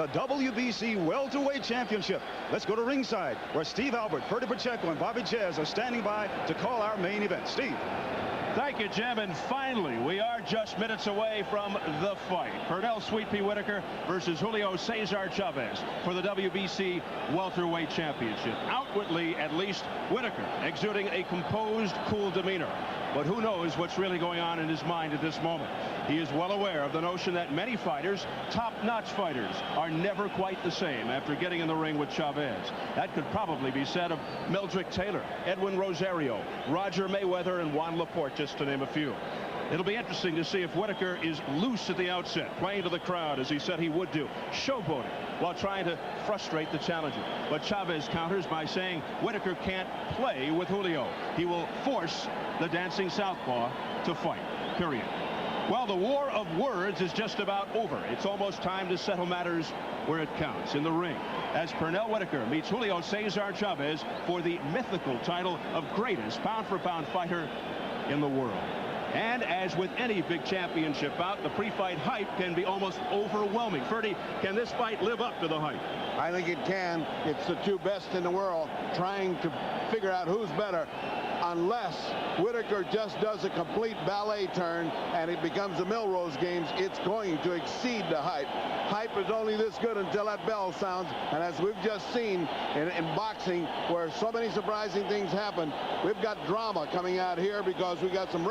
the WBC Welterweight Championship. Let's go to ringside, where Steve Albert, Bertie Pacheco, and Bobby Jazz are standing by to call our main event. Steve. Thank you, Jim. And finally, we are just minutes away from the fight. Pernell Sweet Pea Whitaker versus Julio Cesar Chavez for the WBC Welterweight Championship. Outwardly, at least, Whitaker exuding a composed, cool demeanor. But who knows what's really going on in his mind at this moment. He is well aware of the notion that many fighters, top-notch fighters, are never quite the same after getting in the ring with Chavez. That could probably be said of Mildred Taylor, Edwin Rosario, Roger Mayweather, and Juan Laporte, just to name a few. It'll be interesting to see if Whitaker is loose at the outset, playing to the crowd as he said he would do, showboating while trying to frustrate the challenger. But Chavez counters by saying Whitaker can't play with Julio. He will force the dancing southpaw to fight, period. Well, the war of words is just about over. It's almost time to settle matters where it counts, in the ring, as Pernell Whitaker meets Julio Cesar Chavez for the mythical title of greatest pound-for-pound fighter in the world. And as with any big championship bout, the pre-fight hype can be almost overwhelming. Ferdy, can this fight live up to the hype? I think it can. It's the two best in the world trying to figure out who's better, unless Whitaker just does a complete ballet turn and it becomes the Melrose Games. It's going to exceed the hype. Hype is only this good until that bell sounds, and as we've just seen in boxing, where so many surprising things happen, we've got drama coming out here because we got some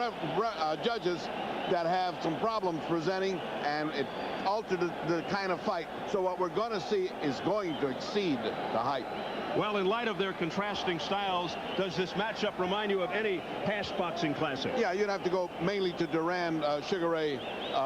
judges that have some problems presenting, and it altered the kind of fight. So what we're going to see is going to exceed the hype. Well, in light of their contrasting styles, does this matchup remind you of any past boxing classic? Yeah, you'd have to go mainly to Duran, Sugar Ray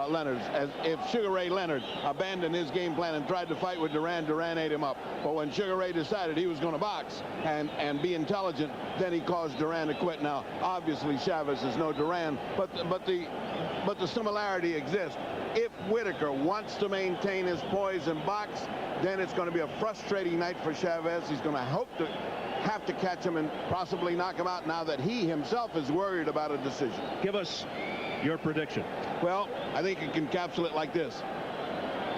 Leonard. As if Sugar Ray Leonard abandoned his game plan and tried to fight with Duran, Duran ate him up. But when Sugar Ray decided he was going to box and be intelligent, then he caused Duran to quit. Now, obviously, Chavez is no Duran, but the similarity exists. If Whitaker wants to maintain his poise and box, then it's going to be a frustrating night for Chavez. He's going to have to catch him and possibly knock him out now that he himself is worried about a decision. Give us your prediction. Well, I think you can capsule it like this.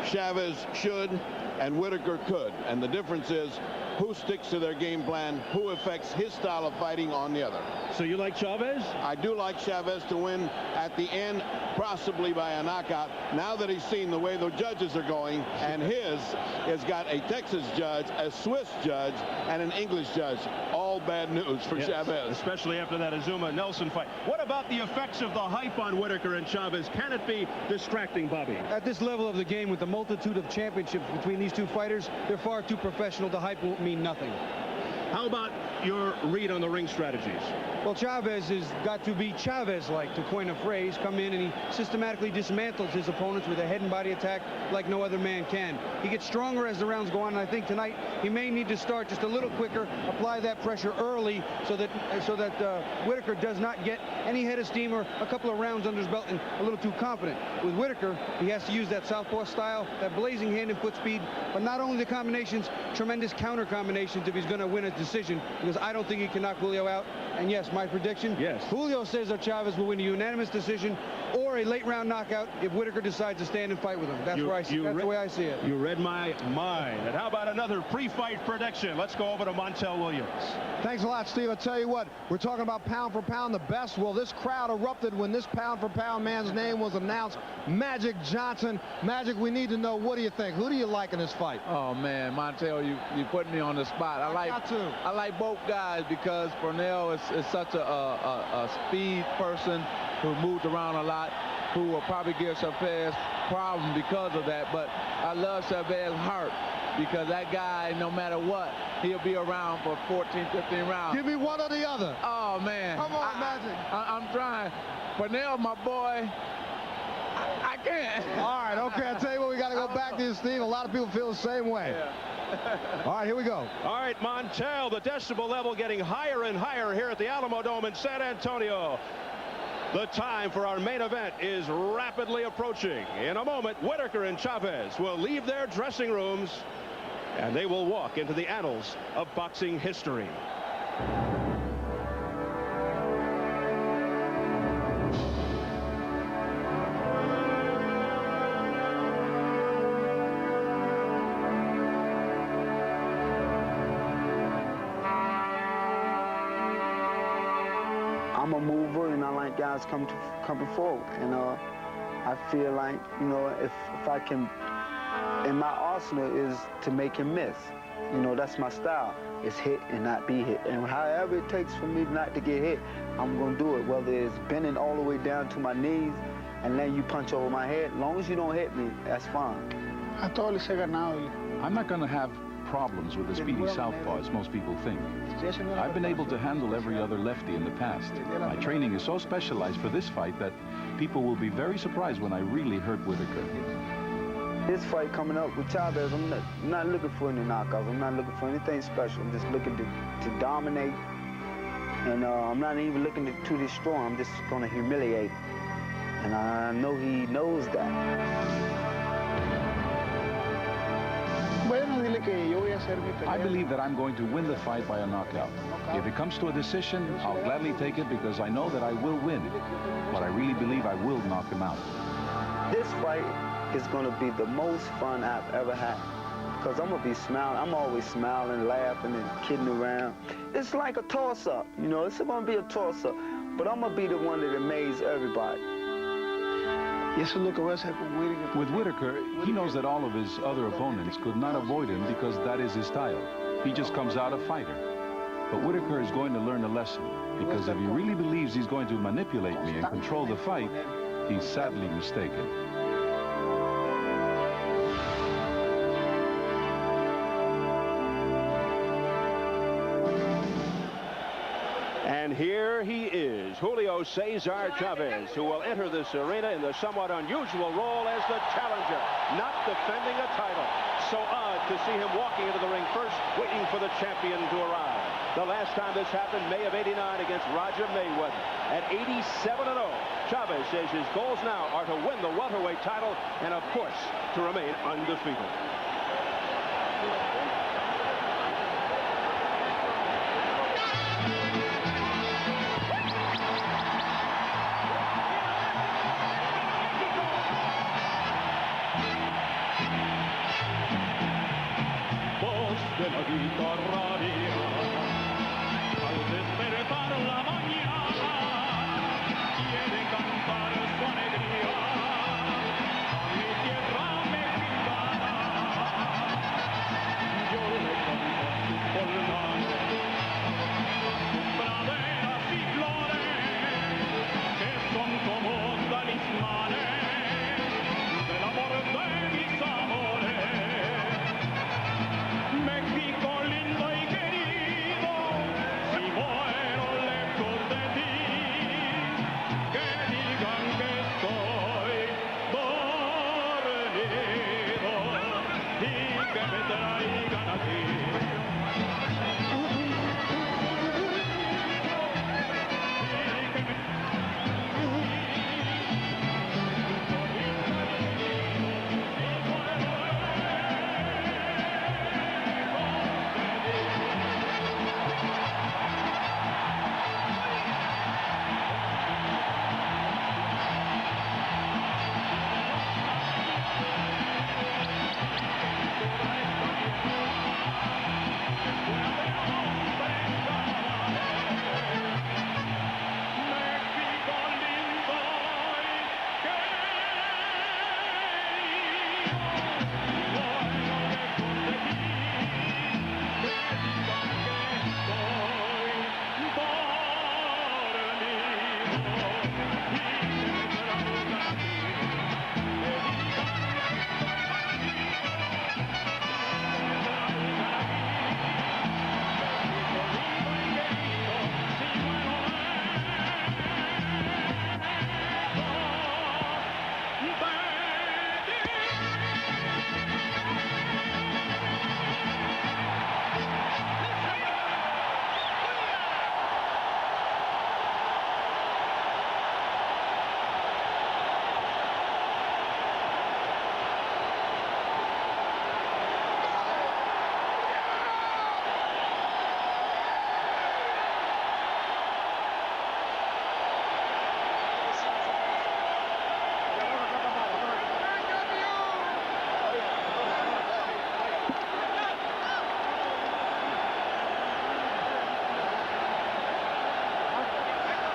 Chavez should and Whitaker could. And the difference is who sticks to their game plan, who affects his style of fighting on the other. So you like Chavez? I do like Chavez to win at the end, possibly by a knockout, now that he's seen the way the judges are going, and his has got a Texas judge, a Swiss judge, and an English judge. All bad news for Chavez. Especially after that Azuma-Nelson fight. What about the effects of the hype on Whitaker and Chavez? Can it be distracting, Bobby? At this level of the game, with the multitude of championships between these two fighters, they're far too professional. The hype won't mean nothing. How about your read on the ring strategies? Well, Chavez has got to be Chavez-like, to coin a phrase, come in and he systematically dismantles his opponents with a head and body attack like no other man can. He gets stronger as the rounds go on, and I think tonight he may need to start just a little quicker, apply that pressure early so that Whitaker does not get any head of steam or a couple of rounds under his belt and a little too confident. With Whitaker, he has to use that southpaw style, that blazing hand and foot speed, but not only the combinations, tremendous counter combinations if he's going to win a decision, because I don't think he can knock Julio out. And yes, my prediction, Julio Cesar Chavez will win a unanimous decision or a late round knockout if Whitaker decides to stand and fight with him. That's the way I see it. You read my mind. And how about another pre-fight prediction? Let's go over to Montel Williams. Thanks a lot, Steve. I tell you what, we're talking about pound for pound, the best. Well, this crowd erupted when this pound for pound man's name was announced. Magic Johnson. Magic, we need to know, what do you think? Who do you like in this fight? Oh man, Montel, you put me on the spot. I like both guys because Pernell is such a speed person who moves around a lot, who will probably give Chavez problem because of that. But I love Chavez's heart, because that guy, no matter what, he'll be around for 14, 15 rounds. Give me one or the other. Oh man. Come on, Magic. I'm trying. Pernell, my boy, I can't. All right, okay, I'll tell you what, we got to go back to you, Steve. A lot of people feel the same way. Yeah. All right, here we go. All right, Montel, the decibel level getting higher and higher here at the Alamo Dome in San Antonio. The time for our main event is rapidly approaching. In a moment, Whitaker and Chavez will leave their dressing rooms, and they will walk into the annals of boxing history. I'm a mover, and I like guys coming forward. And I feel like, you know, if I can, and my arsenal is to make him miss. You know, that's my style. It's hit and not be hit. And however it takes for me not to get hit, I'm going to do it. Whether it's bending all the way down to my knees and letting you punch over my head, as long as you don't hit me, that's fine. I'm not going to have problems with the speedy southpaw, as most people think. I've been able to handle every other lefty in the past. My training is so specialized for this fight that people will be very surprised when I really hurt Whitaker. This fight coming up with Chavez, I'm not looking for any knockouts. I'm not looking for anything special. I'm just looking to dominate. And I'm not even looking to destroy. I'm just going to humiliate him. And I know he knows that. I believe that I'm going to win the fight by a knockout. If it comes to a decision, I'll gladly take it because I know that I will win. But I really believe I will knock him out. This fight is going to be the most fun I've ever had because I'm going to be smiling. I'm always smiling, laughing, and kidding around. It's like a toss-up, you know. It's going to be a toss-up, but I'm going to be the one that amazes everybody. With Whitaker, he knows that all of his other opponents could not avoid him because that is his style. He just comes out a fighter. But Whitaker is going to learn a lesson because if he really believes he's going to manipulate me and control the fight, he's sadly mistaken. And here he is, Julio Cesar Chavez, who will enter this arena in the somewhat unusual role as the challenger, not defending a title. So odd to see him walking into the ring first, waiting for the champion to arrive. The last time this happened, May of '89 against Roger Mayweather. At 87-0, Chavez says his goals now are to win the welterweight title and, of course, to remain undefeated. De la guitarra mía, al despertar la mañana, quiere cantar su alegría a mi tierra mexicana. Yo le canto a sus polvanes, a sus praderas y flores, que son como talismanes del amor de mis amores. México lindo y querido, si muero lejos de ti, que digan que estoy dormido y que me traigan aquí.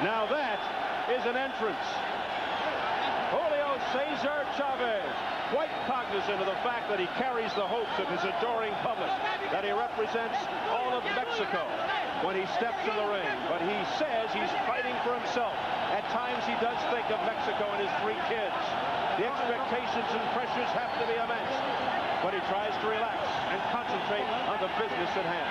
Now that is an entrance. Julio Cesar Chavez, quite cognizant of the fact that he carries the hopes of his adoring public, that he represents all of Mexico when he steps in the ring. But he says he's fighting for himself. At times he does think of Mexico and his 3 kids. The expectations and pressures have to be immense. But he tries to relax and concentrate on the business at hand.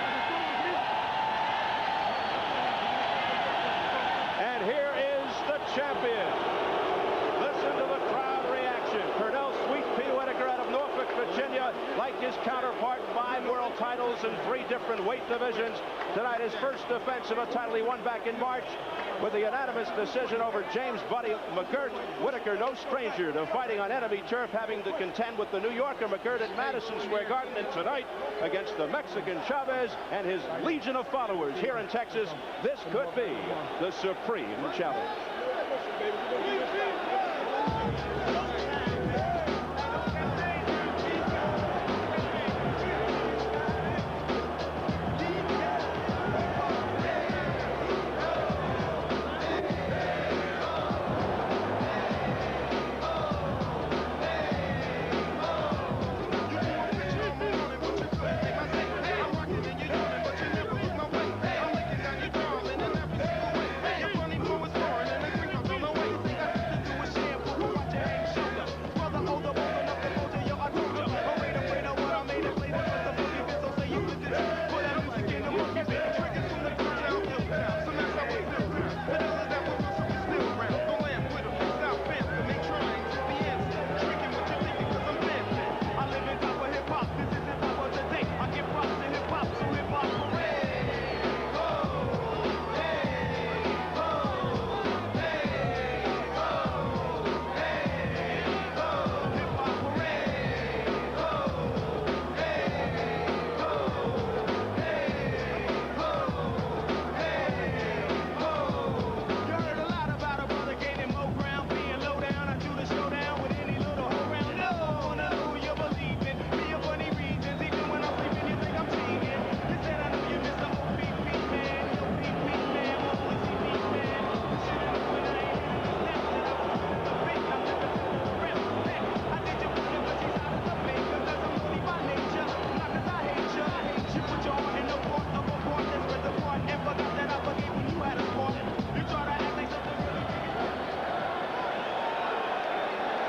And here is the champion. Listen to the crowd reaction. Pernell Sweet Pea Whitaker out of Norfolk, Virginia, like his counterpart, 5 world titles in 3 different weight divisions. Tonight, his first defense of a title he won back in March with a unanimous decision over James Buddy McGirt. Whitaker, no stranger to fighting on enemy turf, having to contend with the New Yorker McGirt at Madison Square Garden. And tonight, against the Mexican Chavez and his legion of followers here in Texas, this could be the supreme challenge.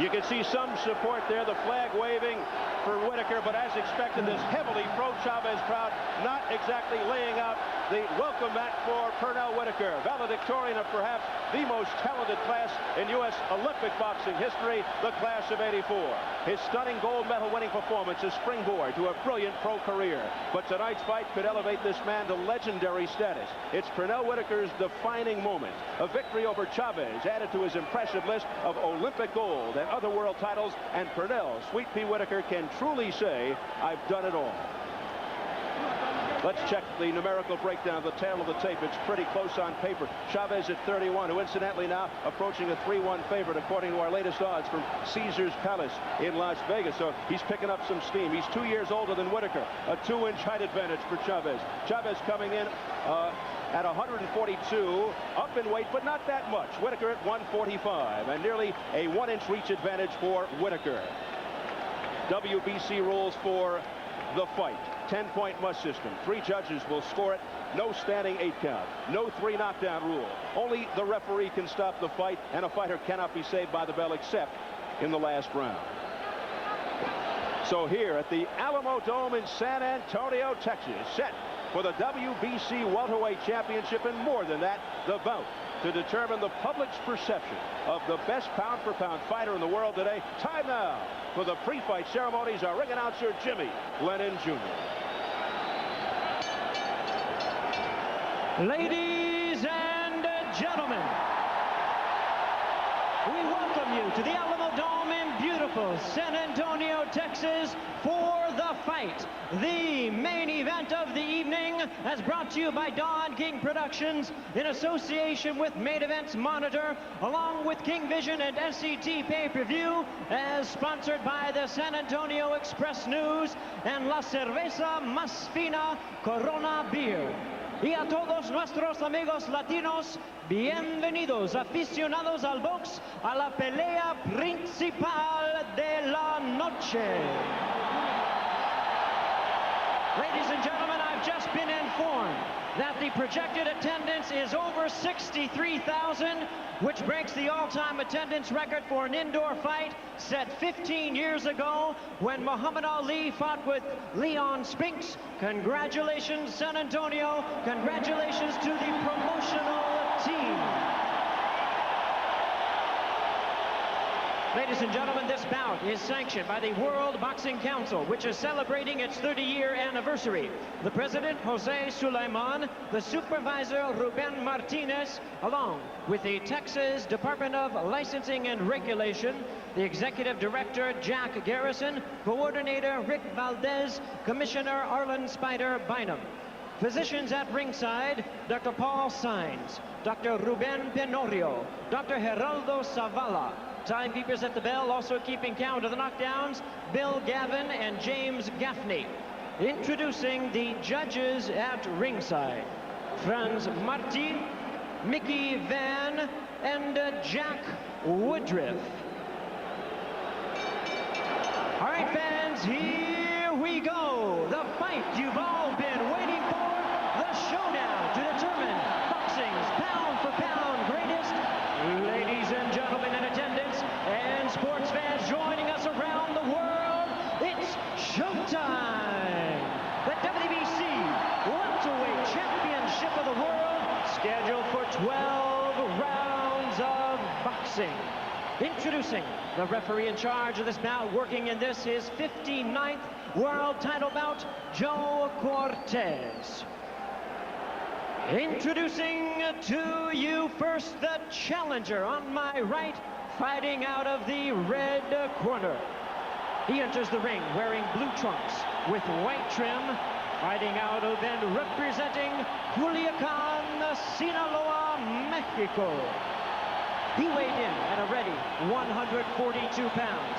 You can see some support there, the flag waving for Whitaker, but as expected, this heavily pro-Chavez crowd not exactly laying out the welcome mat for Pernell Whitaker, valedictorian of perhaps the most talented class in U.S. Olympic boxing history, the class of '84. His stunning gold medal winning performance is springboard to a brilliant pro career. But tonight's fight could elevate this man to legendary status. It's Pernell Whitaker's defining moment. A victory over Chavez added to his impressive list of Olympic gold and other world titles, and Pernell Sweet Pea Whitaker can truly say, I've done it all. Let's check the numerical breakdown of the tail of the tape. It's pretty close on paper. Chavez at 31, who incidentally now approaching a 3-1 favorite according to our latest odds from Caesars Palace in Las Vegas. So he's picking up some steam. He's 2 years older than Whitaker. A 2-inch height advantage for Chavez. Chavez coming in at 142, up in weight, but not that much. Whitaker at 145, and nearly a 1-inch reach advantage for Whitaker. WBC rules for the fight. 10-point must system. 3 judges will score it. No standing 8 count. No 3 knockdown rule. Only the referee can stop the fight, and a fighter cannot be saved by the bell except in the last round. So here at the Alamo Dome in San Antonio, Texas, set for the WBC Welterweight Championship, and more than that, the bout to determine the public's perception of the best pound-for-pound fighter in the world today. Time now for the pre-fight ceremonies. Our ring announcer, Jimmy Lennon Jr. Ladies and gentlemen, we welcome you to the Alamo Dome in beautiful San Antonio, Texas, for the fight. The main event of the evening is brought to you by Don King Productions in association with Main Events Monitor, along with King Vision and SCT Pay-Per-View, as sponsored by the San Antonio Express News and La Cerveza Más Fina Corona Beer. y a todos nuestros amigos latinos, bienvenidos aficionados al box a la pelea principal de la noche. Ladies and gentlemen, I've just been informed that the projected attendance is over 63,000, which breaks the all-time attendance record for an indoor fight set 15 years ago when Muhammad Ali fought with Leon Spinks. Congratulations, San Antonio. Congratulations to the promotional team. Ladies and gentlemen, this bout is sanctioned by the World Boxing Council, which is celebrating its 30-year anniversary. The president, Jose Sulaiman, the supervisor, Ruben Martinez, along with the Texas Department of Licensing and Regulation, the executive director, Jack Garrison, coordinator, Rick Valdez, commissioner, Arlen Spider Bynum. Physicians at ringside, Dr. Paul Sainz, Dr. Ruben Penorio, Dr. Geraldo Zavala. Timekeepers at the bell, also keeping count of the knockdowns, Bill Gavin and James Gaffney. Introducing the judges at ringside, Franz Marti, Mickey Van, and Jack Woodruff. All right, fans, here we go. The fight you've all been waiting for, the showdown to determine boxing's pound-for-pound greatest. Ladies and gentlemen in attendance and sports fans joining us around the world, it's showtime. The WBC Welterweight Championship of the World, scheduled for 12 rounds of boxing. Introducing the referee in charge of this bout, working in this his 59th world title bout, Joe Cortez. Introducing to you first the challenger on my right, fighting out of the red corner. He enters the ring wearing blue trunks with white trim, fighting out of and representing Culiacan, Sinaloa, Mexico. He weighed in at a ready 142 pounds.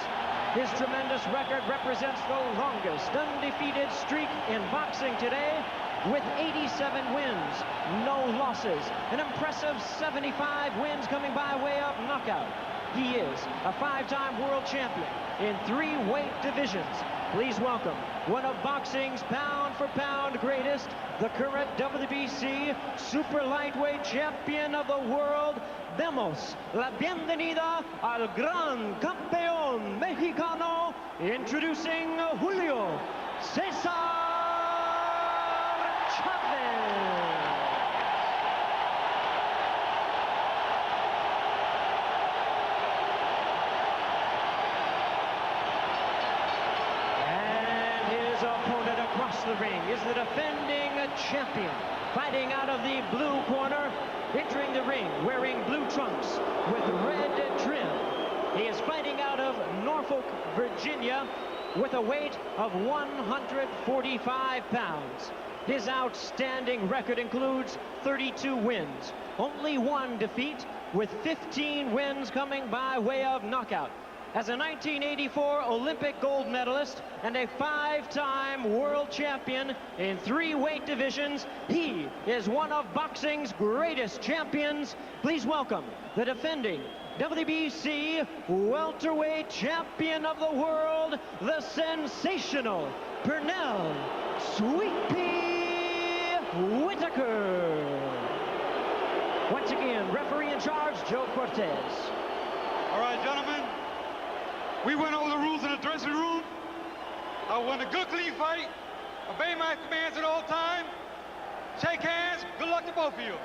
His tremendous record represents the longest undefeated streak in boxing today, with 87 wins, no losses, an impressive 75 wins coming by way of knockout. He is a 5-time world champion in 3 weight divisions. Please welcome one of boxing's pound-for-pound greatest, the current WBC super lightweight champion of the world. Demos la bienvenida al gran campeón mexicano, introducing Julio César Chavez. And his opponent across the ring is the defending champion, fighting out of the blue corner, entering the ring wearing blue trunks with red trim. He is fighting out of Norfolk, Virginia, with a weight of 145 pounds. His outstanding record includes 32 wins, only 1 defeat, with 15 wins coming by way of knockout. As a 1984 Olympic gold medalist and a 5-time world champion in 3 weight divisions, he is one of boxing's greatest champions. Please welcome the defending WBC welterweight champion of the world, the sensational Pernell Sweet Pea Whitaker. Once again, referee in charge, Joe Cortez. All right, gentlemen, we went over the rules in the dressing room. I won a good, clean fight. Obey my commands at all times. Shake hands. Good luck to both of you.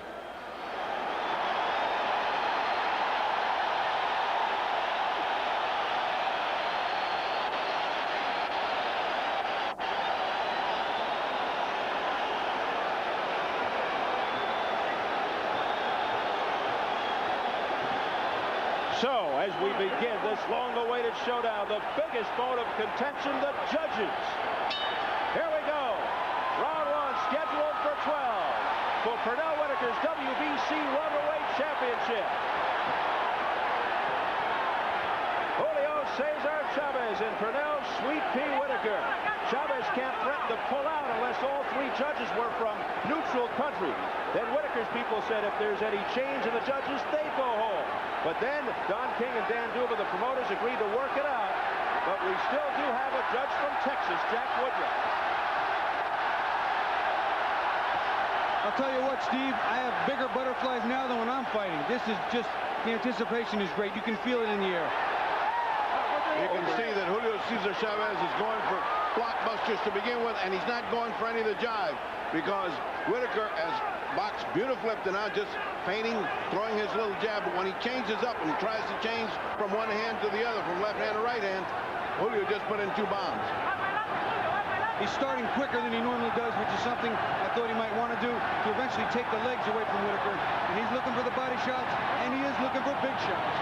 So, as we begin this long-awaited showdown, the biggest bone of contention, the judges. Here we go. Round 1 scheduled for 12 for Pernell Whitaker's WBC Welterweight Championship. Julio César Chavez and Pernell Sweet Pea Whitaker. Chavez can't threaten to pull out unless all 3 judges were from neutral countries. Then Whitaker's people said if there's any change in the judges, they'd go home. But then Don King and Dan Duba, the promoters, agreed to work it out. But we still do have a judge from Texas, Jack Woodruff. I'll tell you what, Steve, I have bigger butterflies now than when I'm fighting. This is just, the anticipation is great. You can feel it in the air. You can see that Julio Cesar Chavez is going for blockbusters to begin with, and he's not going for any of the jive, because Whitaker has boxed beautifully up to now, just feinting, throwing his little jab. But when he changes up and tries to change from one hand to the other, from left hand to right hand, Julio just put in 2 bombs. He's starting quicker than he normally does, which is something I thought he might want to do to eventually take the legs away from Whitaker. And he's looking for the body shots, and he is looking for big shots.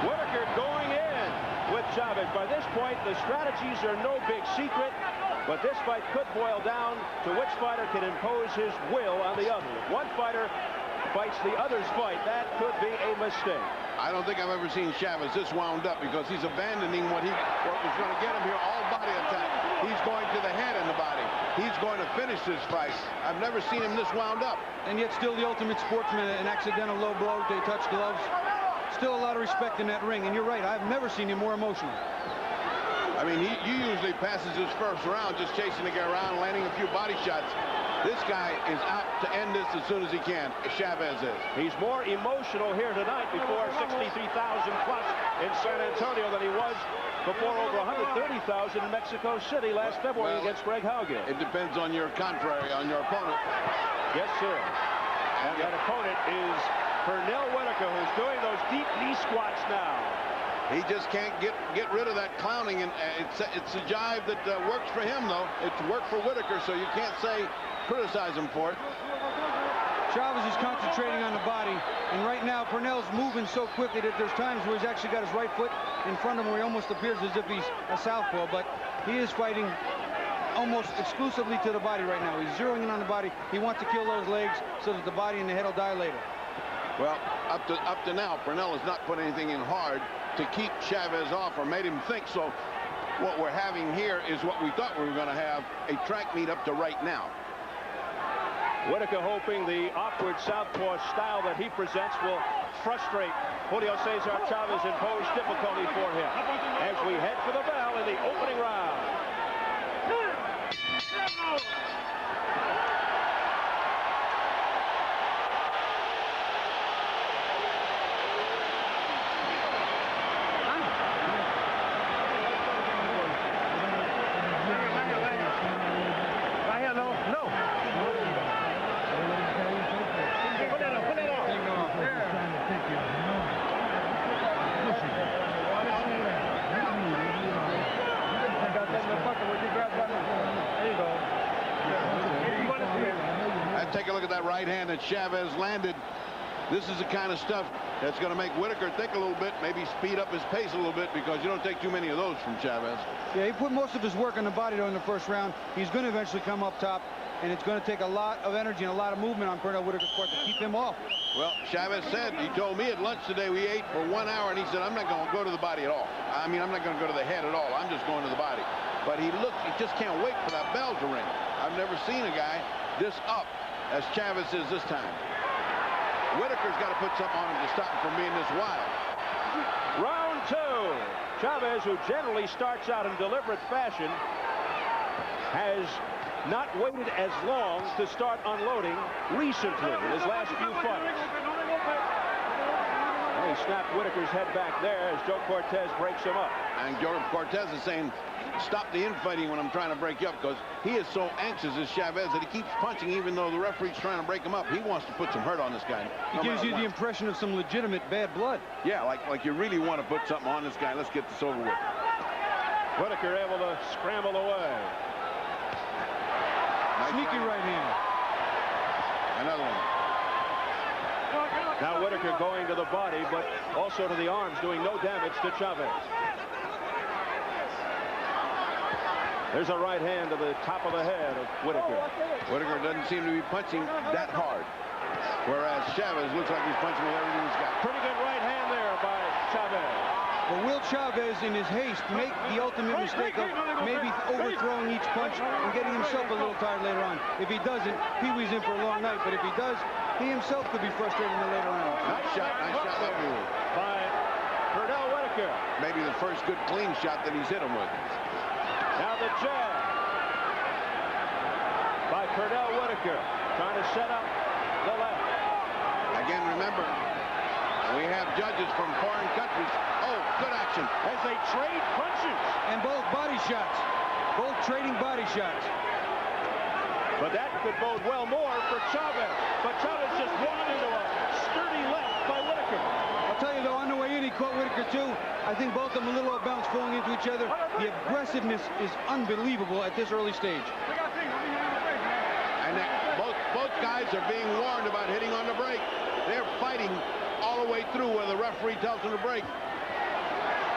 Whitaker going in with Chavez. By this point, the strategies are no big secret, but this fight could boil down to which fighter can impose his will on the other. If one fighter fights the other's fight, that could be a mistake. I don't think I've ever seen Chavez this wound up, because he's abandoning what was going to get him here, all body attack. He's going to the head and the body. He's going to finish this fight. I've never seen him this wound up. And yet still the ultimate sportsman, an accidental low blow, they touch gloves. Still a lot of respect in that ring, and you're right, I've never seen him more emotional. I mean, he usually passes his first round just chasing the guy around, landing a few body shots. This guy is out to end this as soon as he can. Chavez is. He's more emotional here tonight before 63,000 plus in San Antonio than he was before over 130,000 in Mexico City last February against Greg Haugen. It depends on your contrary, on your opponent. Yes, sir. And that opponent is Pernell Whitaker, who's doing those deep knee squats now. He just can't get rid of that clowning, and it's a jive that works for him, though. It's worked for Whitaker, so you can't criticize him for it. Chavez is concentrating on the body, and right now Pernell's moving so quickly that there's times where he's actually got his right foot in front of him, where he almost appears as if he's a southpaw, but he is fighting almost exclusively to the body right now. He's zeroing in on the body. He wants to kill those legs so that the body and the head will die later. Well, up to now, Pernell has not put anything in hard to keep Chavez off or made him think so. What we're having here is what we thought we were going to have, a track meet up to right now. Whitaker hoping the awkward southpaw style that he presents will frustrate Julio Cesar Chavez and pose difficulty for him as we head for the bell in the opening round. Take a look at that right hand that Chavez landed. This is the kind of stuff that's going to make Whitaker think a little bit, maybe speed up his pace a little bit, because you don't take too many of those from Chavez. Yeah, he put most of his work on the body in the first round. He's going to eventually come up top, and it's going to take a lot of energy and a lot of movement on Pernell Whitaker's part to keep him off. Well, Chavez said, he told me at lunch today, we ate for 1 hour, and he said, I'm not going to go to the body at all. I mean, I'm not going to go to the head at all. I'm just going to the body. But he just can't wait for that bell to ring. I've never seen a guy this up as Chavez is this time. Whitaker's got to put something on him to stop him from being this wild. Round 2. Chavez, who generally starts out in deliberate fashion, has not waited as long to start unloading recently in his last few fights. And he snapped Whitaker's head back there as Joe Cortez breaks him up. And Joe Cortez is saying, stop the infighting when I'm trying to break you up, because he is so anxious as Chavez that he keeps punching even though the referee's trying to break him up. He wants to put some hurt on this guy. He gives you the impression of some legitimate bad blood. Yeah, like you really want to put something on this guy. Let's get this over with. Whitaker able to scramble away. Sneaky right hand. Another one. Now Whitaker going to the body, but also to the arms, doing no damage to Chavez. There's a right hand to the top of the head of Whitaker. Whitaker doesn't seem to be punching that hard, whereas Chavez looks like he's punching with everything he's got. Pretty good right hand there by Chavez. But will Chavez, in his haste, make the ultimate mistake of maybe overthrowing each punch and getting himself a little tired later on? If he doesn't, Pee-wee's in for a long night. But if he does, he himself could be frustrated in the later rounds. Nice shot by Pee-wee. By Pernell Whitaker. Maybe the first good clean shot that he's hit him with. Now the jab by Pernell Whitaker, trying to set up the left. Again, remember, we have judges from foreign countries. Oh, good action. As they trade punches. And both body shots. Both trading body shots. But that could bode well more for Chavez. But Chavez just walked into a sturdy left by Whitaker. I'll tell you, though, on the way in, he caught Whitaker, too. I think both of them a little off balance, falling into each other. The aggressiveness is unbelievable at this early stage. And both guys are being warned about hitting on the break. They're fighting all the way through where the referee tells them to break.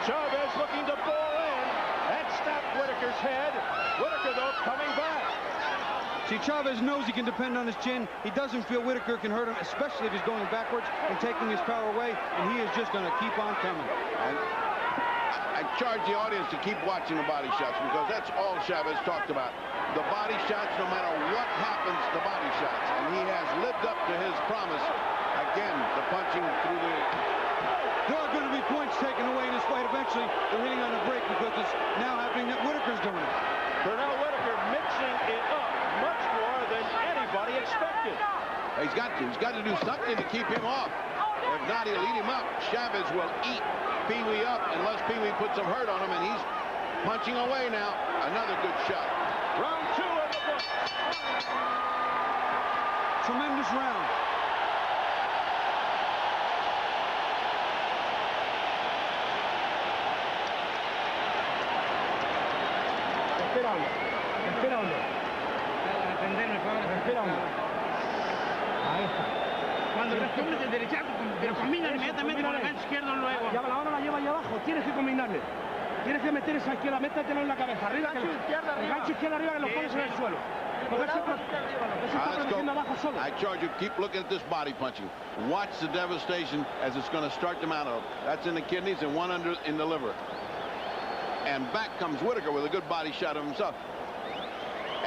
Chavez looking to bore in. That snapped Whitaker's head. Whitaker, though, coming back. See, Chavez knows he can depend on his chin. He doesn't feel Whitaker can hurt him, especially if he's going backwards and taking his power away, and he is just going to keep on coming. And I charge the audience to keep watching the body shots, because that's all Chavez talked about. The body shots, no matter what happens, the body shots. And he has lived up to his promise. Again, the punching through the... There are going to be points taken away in this fight. Eventually, they're hitting on the break because it's now happening that Whitaker's doing it. Pernell Whitaker mixing it up much more than anybody expected. He's got to do something to keep him off. If not, he'll eat him up. Chavez will eat Pee-wee up unless Pee-wee puts some hurt on him, and he's punching away now. Another good shot. Round 2 of the book. Tremendous round. Respirando. Respirando. Ahí está. Cuando retomes el derechazo, pero combina inmediatamente con el gancho izquierdo luego. Ya ahora la lleva ahí abajo. Tienes que combinarle. Tienes que meter esa izquierda, métetelo en la cabeza. Arriba, el gancho izquierda arriba, que lo pones en el suelo. I charge you, keep looking at this body punching. Watch the devastation as it's going to start them out of. That's in the kidneys and one under in the liver. And back comes Whitaker with a good body shot of himself.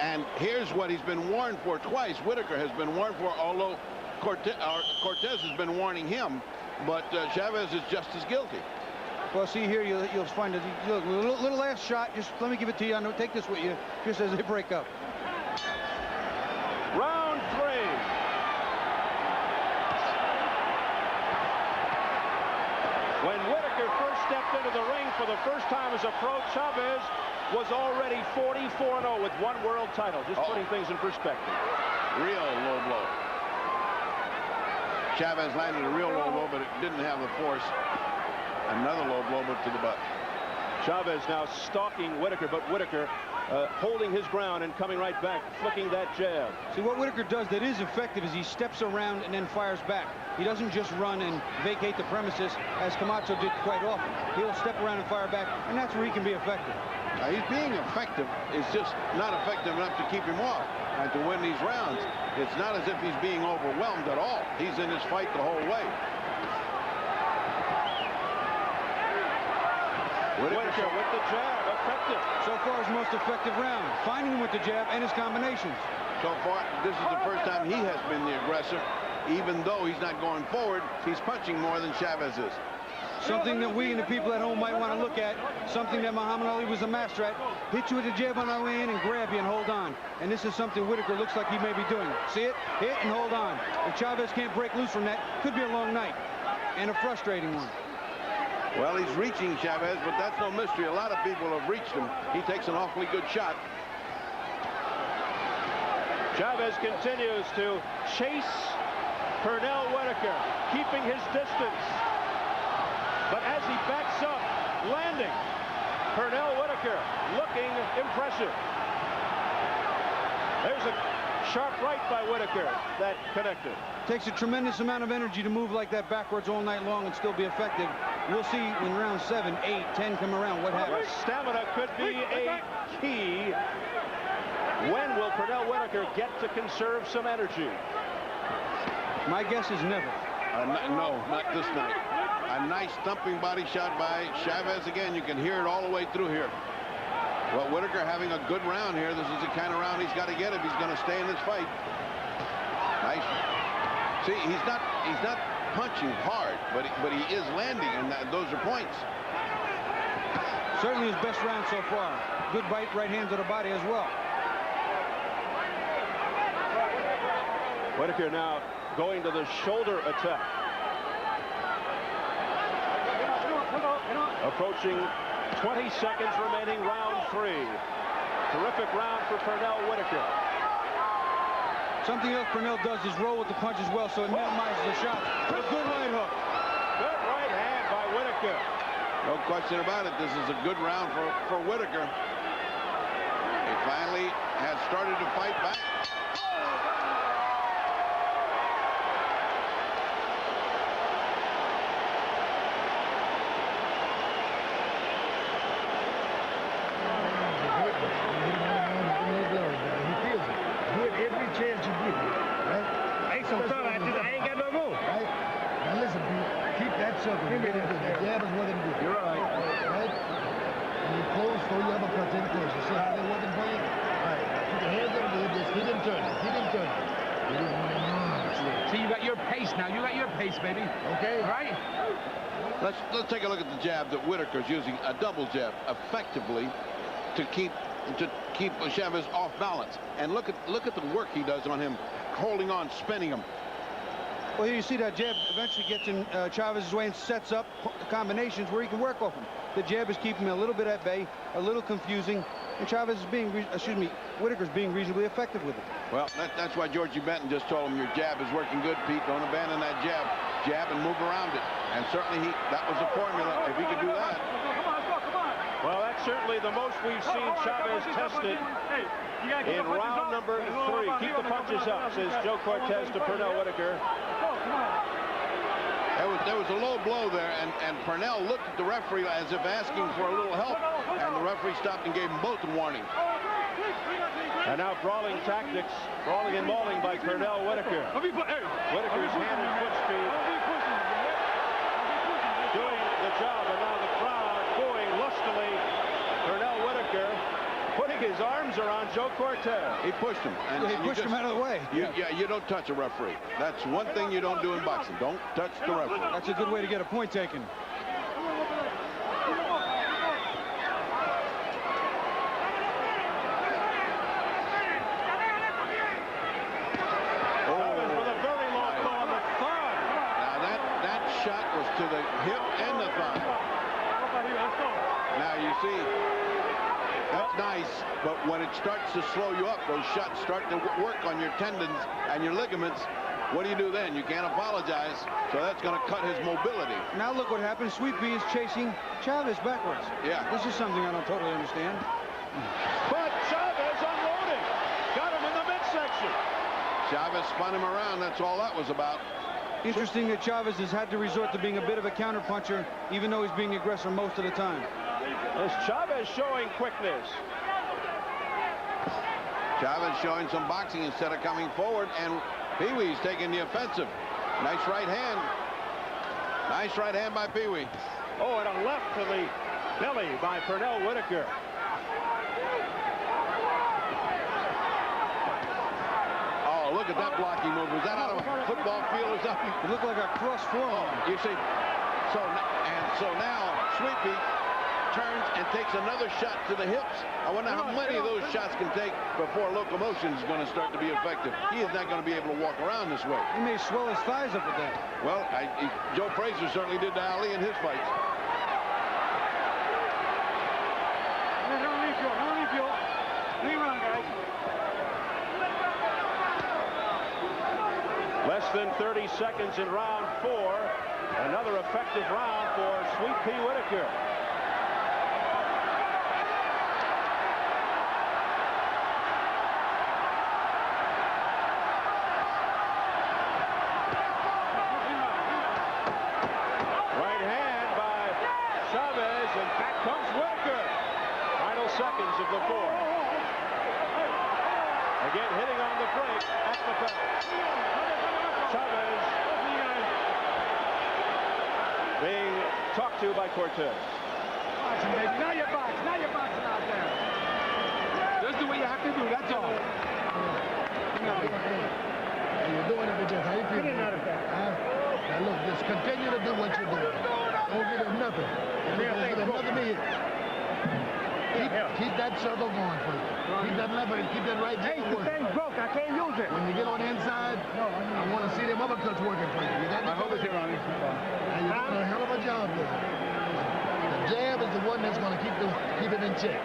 And here's what he's been warned for twice. Whitaker has been warned for, although Cortez has been warning him, but Chavez is just as guilty. Well, see here, you'll find a little last shot. Just let me give it to you. I know, take this with you, just as they break up. Round 3. When Whitaker first stepped into the ring for the first time as a pro, Chavez was already 44-0 with 1 world title. Just putting things in perspective. Real low blow. Chavez landed a real low blow, but it didn't have the force. Another low blow, but to the butt. Chavez now stalking Whitaker, but Whitaker holding his ground and coming right back, flicking that jab. See, what Whitaker does that is effective is he steps around and then fires back. He doesn't just run and vacate the premises, as Camacho did quite often. He'll step around and fire back, and that's where he can be effective. He's being effective. It's just not effective enough to keep him off and to win these rounds. It's not as if he's being overwhelmed at all. He's in this fight the whole way. Whitaker with the jab, effective. So far, his most effective round. Finding him with the jab and his combinations. So far, this is the first time he has been the aggressor. Even though he's not going forward, he's punching more than Chavez is. Something that we and the people at home might want to look at. Something that Muhammad Ali was a master at. Hit you with the jab on our way in and grab you and hold on. And this is something Whitaker looks like he may be doing. See it? Hit and hold on. If Chavez can't break loose from that, could be a long night. And a frustrating one. Well, he's reaching Chavez, but that's no mystery. A lot of people have reached him. He takes an awfully good shot. Chavez continues to chase Pernell Whitaker, keeping his distance. But as he backs up, landing, Pernell Whitaker looking impressive. There's a sharp right by Whitaker that connected. Takes a tremendous amount of energy to move like that backwards all night long and still be effective. We'll see when round 7, 8, 10 come around what happens. Stamina could be a key. When will Pernell Whitaker get to conserve some energy? My guess is never. No, not this night. A nice thumping body shot by Chavez again. You can hear it all the way through here. Well, Whitaker having a good round here. This is the kind of round he's got to get if he's going to stay in this fight. Nice. See, he's not punching hard, but he is landing, and those are points. Certainly his best round so far. Good bite, right hand to the body as well. Whitaker now going to the shoulder attack. Approaching 20 seconds remaining, round 3. Terrific round for Pernell Whitaker. Something else Pernell does is roll with the punch as well, so it minimizes the shot. A good right hook. Good right hand by Whitaker. No question about it. This is a good round for Whitaker. He finally has started to fight back. Chance you give me, right? Hey, so I ain't got no room. Right? Now listen, Pete, keep that circle. You're getting good. The jab is working good. You're right. Right? And you close, throw your uppercuts in close. You see how they're working for you? All right. Keep your hands up good. Just keep him turning. Keep him turning. See, you got your pace now. You got your pace, baby. Okay. Right? Let's take a look at the jab that Whitaker's using, a double jab, effectively to keep Chavez off balance. And look at the work he does on him, holding on, spinning him. Well, here you see that jab eventually gets in Chavez's way and sets up combinations where he can work off him. The jab is keeping him a little bit at bay, a little confusing, and Chavez is Whitaker's being reasonably effective with it. Well, that's why Georgie Benton just told him your jab is working good, Pete. Don't abandon that jab. Jab and move around it. And certainly that was the formula. If he could do that. Well, that's certainly the most we've seen Chavez tested in round number 3. Keep the punches up, says Joe Cortez to Pernell Whitaker. There was a low blow there, and Pernell looked at the referee as if asking for a little help, and the referee stopped and gave them both a warning. And now brawling tactics, brawling and mauling by Pernell Whitaker. Whitaker's hand and foot speed doing the job, and now the crowd booing lustily. Pernell Whitaker putting his arms around Joe Cortez. He pushed him. And he pushed him out of the way. You don't touch a referee. That's one thing you don't do in boxing. Don't touch the referee. That's a good way to get a point taken. To the hip and the thigh. Now you see, that's nice, but when it starts to slow you up, those shots start to work on your tendons and your ligaments. What do you do then? You can't apologize, so that's going to cut his mobility. Now look what happened. Sweet Pea is chasing Chavez backwards. Yeah. This is something I don't totally understand. But Chavez unloading. Got him in the midsection. Chavez spun him around. That's all that was about. Interesting that Chavez has had to resort to being a bit of a counterpuncher, even though he's being the aggressor most of the time. Is Chavez showing quickness? Chavez showing some boxing instead of coming forward, and Pee-wee's taking the offensive. Nice right hand. Nice right hand by Pee-wee. Oh, and a left to the belly by Pernell Whitaker. Oh, look at that blocking move. Was that out of a football field or something? It looked like a cross forearm. You see, so now Sweet Pea turns and takes another shot to the hips. I wonder how many of those shots can take before locomotion is going to start to be effective. He is not going to be able to walk around this way. He may swell his thighs up with that. Well, Joe Frazier certainly did to Ali in his fights. Less than 30 seconds in round 4. Another effective round for Sweet Pea Whitaker. Right hand by Chavez, and back comes Whitaker. Final seconds of the 4. Again, hitting on the break at the belt. Chavez being talked to by Cortez. Boxing, baby. Now you're boxing. Now you're boxing out there. Just do what you have to do. That's all. You're doing it again. How you feel? Now look, just continue to do what you're doing. Don't give him nothing. Don't give him nothing to hit. Keep that circle going for you. Keep that lever and keep that right jab working. Hey, the thing's broke. I can't use it. When you get on the inside, I want to see them uppercuts working for you. You got to hold it here on this. You're doing a hell of a job there. The jab is the one that's going to keep it in check.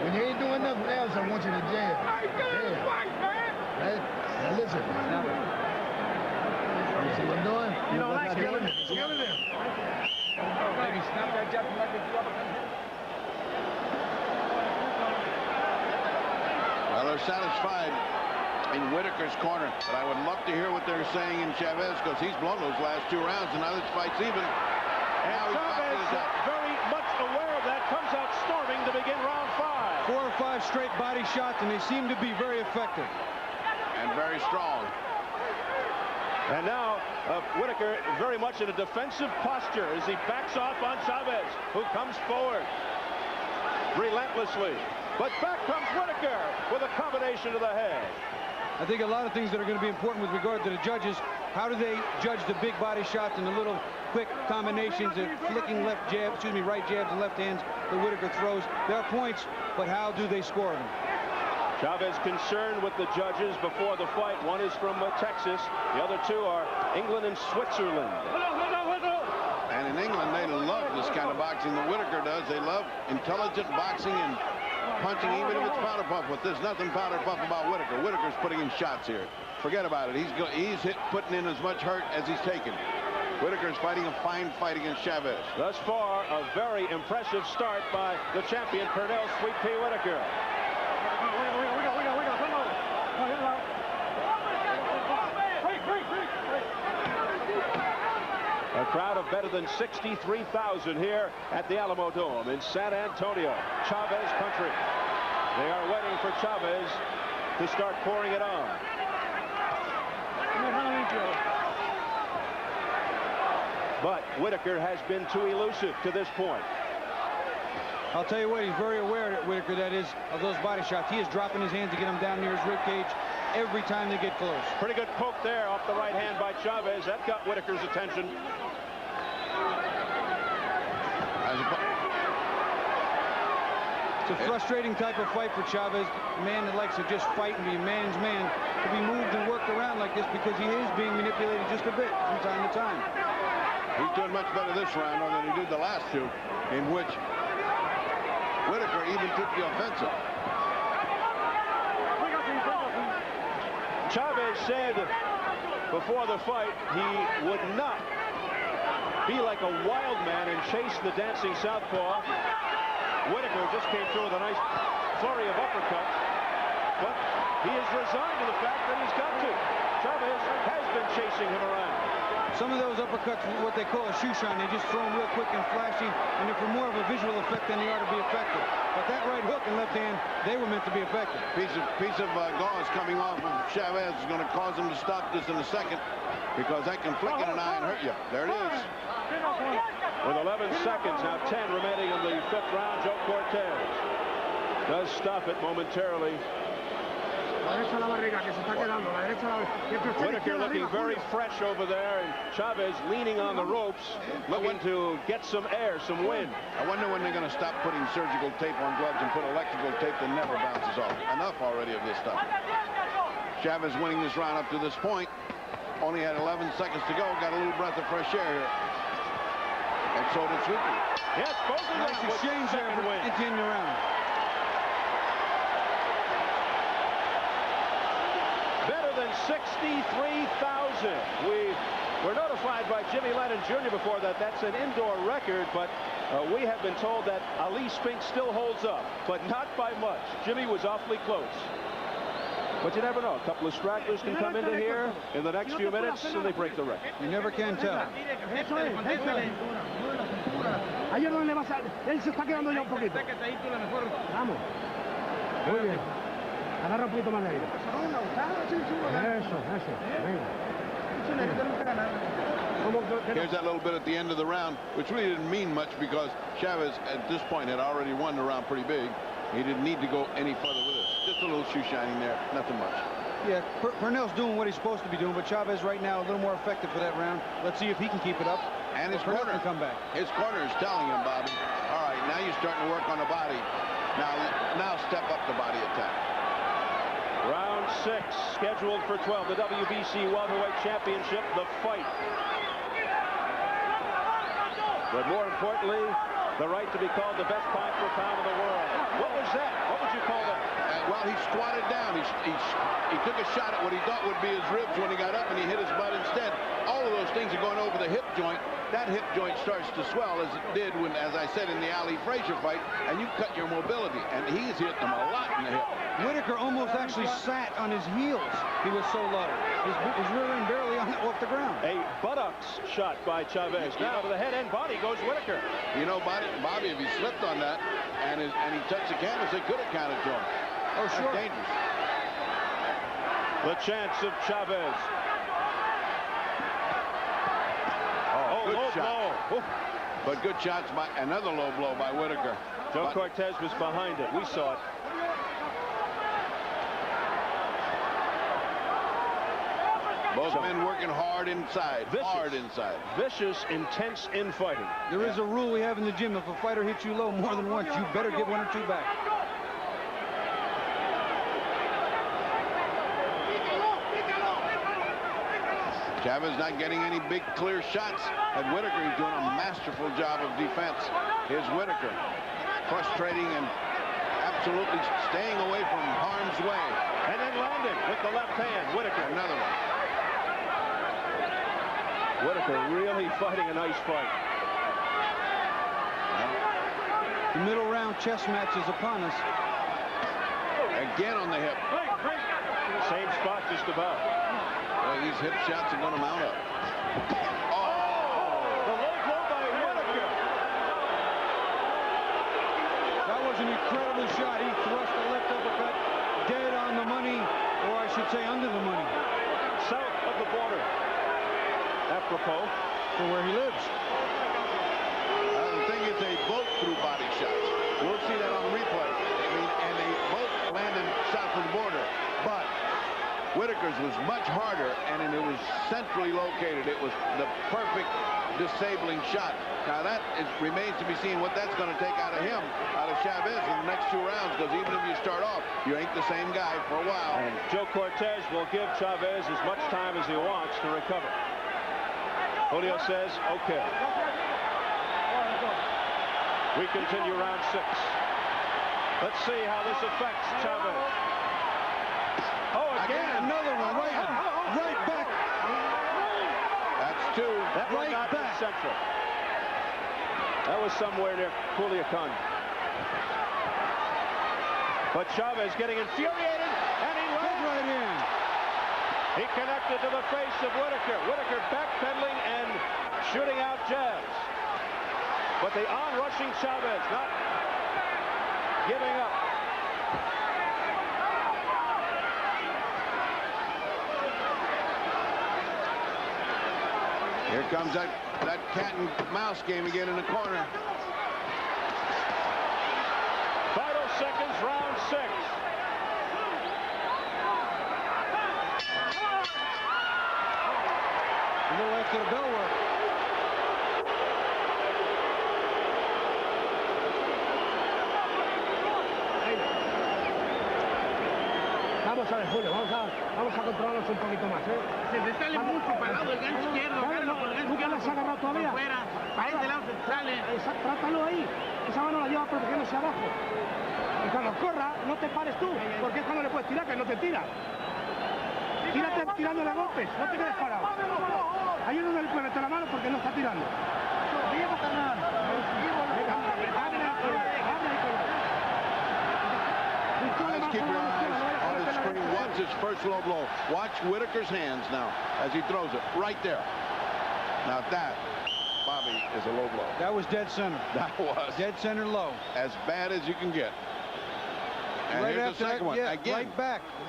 When you ain't doing nothing else, I want you to jab. Right? Now listen. You see what I'm doing? You don't like killing it. Killing it. Maybe snap that jab like the uppercut. Well, they're satisfied in Whitaker's corner, but I would love to hear what they're saying in Chavez, because he's blown those last 2 rounds, and now this fight's even. And Chavez, very much aware of that, comes out storming to begin round 5. 4 or 5 straight body shots, and they seem to be very effective. And very strong. And now Whitaker very much in a defensive posture as he backs off on Chavez, who comes forward relentlessly. But back comes Whitaker with a combination to the head. I think a lot of things that are going to be important with regard to the judges. How do they judge the big body shots and the little quick combinations of flicking right jabs and left hands that Whitaker throws? There are points, but how do they score them? Chavez concerned with the judges before the fight. One is from Texas. The other 2 are England and Switzerland. And in England, they love this kind of boxing that Whitaker does. They love intelligent boxing and punching, even if it's powder puff. But there's nothing powder puff about Whitaker. Whitaker's putting in shots here. Forget about it. He's putting in as much hurt as he's taken. Whitaker's fighting a fine fight against Chavez. Thus far, a very impressive start by the champion, Pernell Sweet Pea Whitaker. A crowd of better than 63,000 here at the Alamo Dome in San Antonio, Chavez country. They are waiting for Chavez to start pouring it on. But Whitaker has been too elusive to this point. I'll tell you what, he's very aware, Whitaker, that is, of those body shots. He is dropping his hands to get them down near his rib cage every time they get close. Pretty good poke there off the right hand by Chavez. That got Whitaker's attention. It's a frustrating type of fight for Chavez, a man that likes to just fight and be a man's man, to be moved and worked around like this because he is being manipulated just a bit from time to time. He's doing much better this round than he did the last 2, in which Whitaker even took the offensive. Chavez said before the fight he would not be like a wild man and chase the dancing southpaw. Whitaker just came through with a nice flurry of uppercuts, but he is resigned to the fact that he's got to. Chavez has been chasing him around. Some of those uppercuts are what they call a shoe shine. They just throw them real quick and flashy, and they're for more of a visual effect than they are to be effective. But that right hook and left hand, they were meant to be effective. Piece of gauze coming off of Chavez is going to cause him to stop this in a second, because that can flick in an eye and hurt you. There it is. With 11 seconds, now 10 remaining in the 5th round, Joe Cortez does stop it momentarily. Whitaker looking very fresh over there, and Chavez leaning on the ropes, looking to get some air, some wind. I wonder when they're going to stop putting surgical tape on gloves and put electrical tape that never bounces off. Enough already of this stuff. Chavez winning this round up to this point. Only had 11 seconds to go. Got a little breath of fresh air here. And so did Sweet Pea. Yes, both of them. Nice exchange there at the end of the round. Better than 63,000. We were notified by Jimmy Lennon Jr. before that that's an indoor record, but we have been told that Ali Spink still holds up, but not by much. Jimmy was awfully close. But you never know. A couple of stragglers can come into here in the next few minutes, and they break the record. You never can tell. Ahí es donde vas a... Él se está quedando ya un poquito. Vamos. Muy bien. Agarra un poquito más de aire. Eso. Venga. Here's that little bit at the end of the round, which really didn't mean much because Chavez at this point had already won the round pretty big. He didn't need to go any further with this. Just a little shoe shining there, nothing much. Yeah, Purnell's doing what he's supposed to be doing, but Chavez right now a little more effective for that round. Let's see if he can keep it up. And his Purnell corner can come back. His corner is telling him, Bobby, all right, now you're starting to work on the body. Now step up the body attack. Round 6, scheduled for 12, the WBC Welterweight Championship, the fight. But more importantly, the right to be called the best pound for pound in the world. What was that? What would you call that? Well, he squatted down. He took a shot at what he thought would be his ribs when he got up, and he hit his butt instead. All of those things are going over the hip joint. That hip joint starts to swell, as it did when, as I said, in the Ali Frazier fight, and you cut your mobility. And he's hit them a lot in the hip. Whitaker almost actually sat on his heels. He was so low. His rear end barely off the ground. A buttocks shot by Chavez. Now to the head and body goes Whitaker. You know, Bobby, if he slipped on that and he touched the canvas, they could have counted to him. Oh, sure. That's dangerous. The chance of Chavez. Good low shot. blow. But good shots by another low blow by Whitaker. Joe Cortez was behind it. We saw it. Both men working hard inside. Hard inside. Vicious, intense infighting. There is a rule we have in the gym. If a fighter hits you low more than once, you better get 1 or 2 back. Chavez not getting any big clear shots at Whitaker. He's doing a masterful job of defense. Here's Whitaker, frustrating and absolutely staying away from harm's way. And then landed with the left hand. Whitaker. Another one. Whitaker really fighting a nice fight. The middle round chess match is upon us. Again on the hip. Same spot just about. Well, these hip shots are going to mount up. Oh! The low blow by Whitaker. That was an incredible shot. He thrust the left uppercut dead on the money, or I should say under the money. South of the border. Apropos for where he lives. The thing is, they both threw body shots. We'll see that on the replay. I mean, and they both landed south of the border. But Whitaker's was much harder, and it was centrally located. It was the perfect disabling shot. Now that remains to be seen what that's going to take out of him, out of Chavez in the next 2 rounds, because even if you start off, you ain't the same guy for a while. And Joe Cortez will give Chavez as much time as he wants to recover. Julio says, okay. We continue round 6. Let's see how this affects Chavez. Oh, again, another one. Right back. That's 2. That right not back. Central. That was somewhere near Culiacan. But Chavez getting infuriated, and he lands right in. He connected to the face of Whitaker. Whitaker backpedaling and shooting out jabs. But the on-rushing Chavez not giving up. Here comes that cat and mouse game again in the corner. Final seconds, round 6. A little after the bell work. Vamos a ver, Julio, vamos a controlarnos un poquito más, ¿eh? Se te sale mucho parado el gancho izquierdo, agárralo por el gancho ¿Nunca izquierdo. las has agarrado todavía? Por fuera, para este lado se te sale. Trátalo ahí. Esa mano la lleva protegiéndose abajo. Y cuando corra, no te pares tú, porque es cuando le puedes tirar, que no te tira. Tírate tirándole golpes, no te quedes parado. Ahí es donde le puedes meter la mano porque no está tirando. Venga, Let's keep your eyes on the screen. Watch his first low blow. Watch Whitaker's hands now as he throws it right there. Now that, Bobby, is a low blow. That was dead center. That was. Dead center low. As bad as you can get. And right here's after the second that, one. yeah, Again.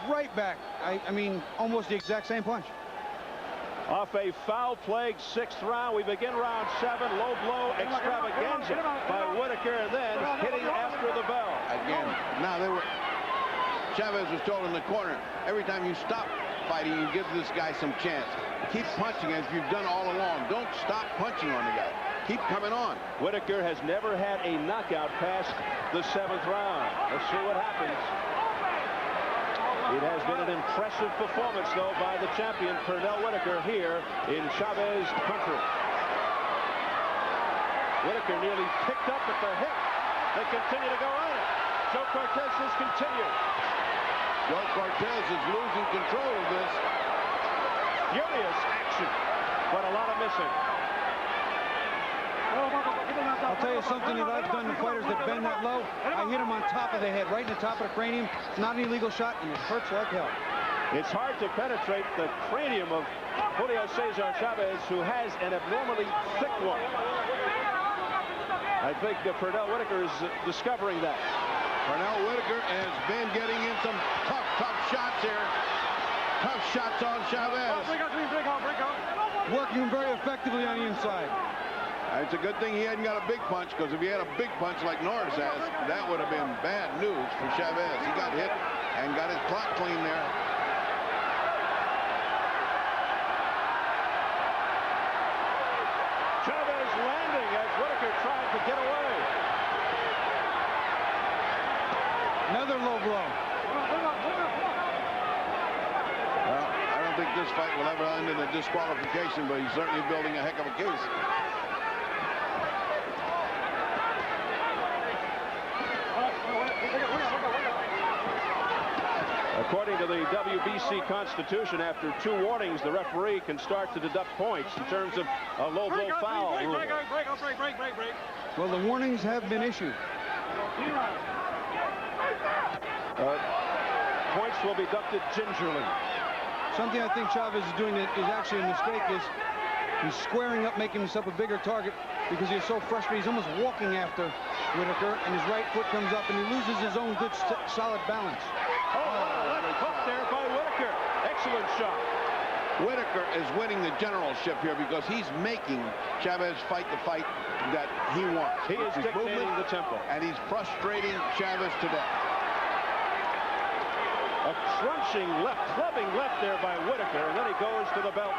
right back. I mean, almost the exact same punch. Off a foul-plagued 6th round, we begin round 7. Low blow extravaganza by Whitaker, and then hitting after the bell. Again, now Chavez was told in the corner, every time you stop fighting, you give this guy some chance. Keep punching as you've done all along. Don't stop punching on the guy. Keep coming on. Whitaker has never had a knockout past the 7th round. Let's see what happens. It has been an impressive performance, though, by the champion, Pernell Whitaker, here in Chavez country. Whitaker nearly picked up at the hip. They continue to go at it. Joe Cortez has continued. Joe Cortez is losing control of this. Furious action, but a lot of missing. I'll tell you something that I've done to fighters that bend that low. I hit them on top of the head, right in the top of the cranium. It's not an illegal shot, and it hurts like hell. It's hard to penetrate the cranium of Julio Cesar Chavez, who has an abnormally thick one. I think Pernell Whitaker is discovering that. Pernell Whitaker has been getting in some tough shots here. Tough shots on Chavez. Working very effectively on the inside. It's a good thing he hadn't got a big punch, because if he had a big punch like Norris has, that would have been bad news for Chavez. He got hit and got his clock clean there. Chavez landing as Whitaker tried to get away. Another low blow. Well, I don't think this fight will ever end in a disqualification, but he's certainly building a heck of a case. According to the WBC Constitution, after 2 warnings, the referee can start to deduct points in terms of a low blow foul rule. Well, the warnings have been issued. Points will be deducted gingerly. Something I think Chavez is doing that is actually a mistake is he's squaring up, making himself a bigger target because he's so frustrated. He's almost walking after Whitaker, and his right foot comes up, and he loses his own good, solid balance. Left hook there by Whitaker. Excellent shot. Whitaker is winning the generalship here because he's making Chavez fight the fight that he wants. He is dictating the tempo. And he's frustrating Chavez to death. A crunching left, clubbing left there by Whitaker, and then he goes to the belt.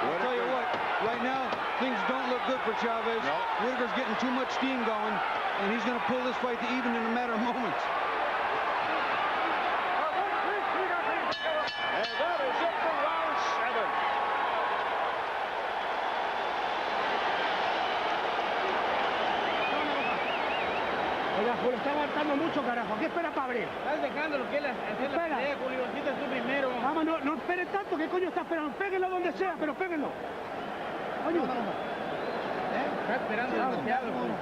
I'll tell you what, right now, things don't look good for Chavez. No. Whitaker's getting too much steam going, and he's going to pull this fight to even in a matter of moments. And that is it for round 7. Oiga, Julio, está aguantando mucho, carajo. ¿Qué espera para abrir? Estás dejando lo que él hacer la pelea, Julio. Quita tú primero. Vamos, no espere tanto. ¿Qué coño está esperando? Péguenlo donde sea, pero péguenlo. Coño. Está esperando demasiado, Julio.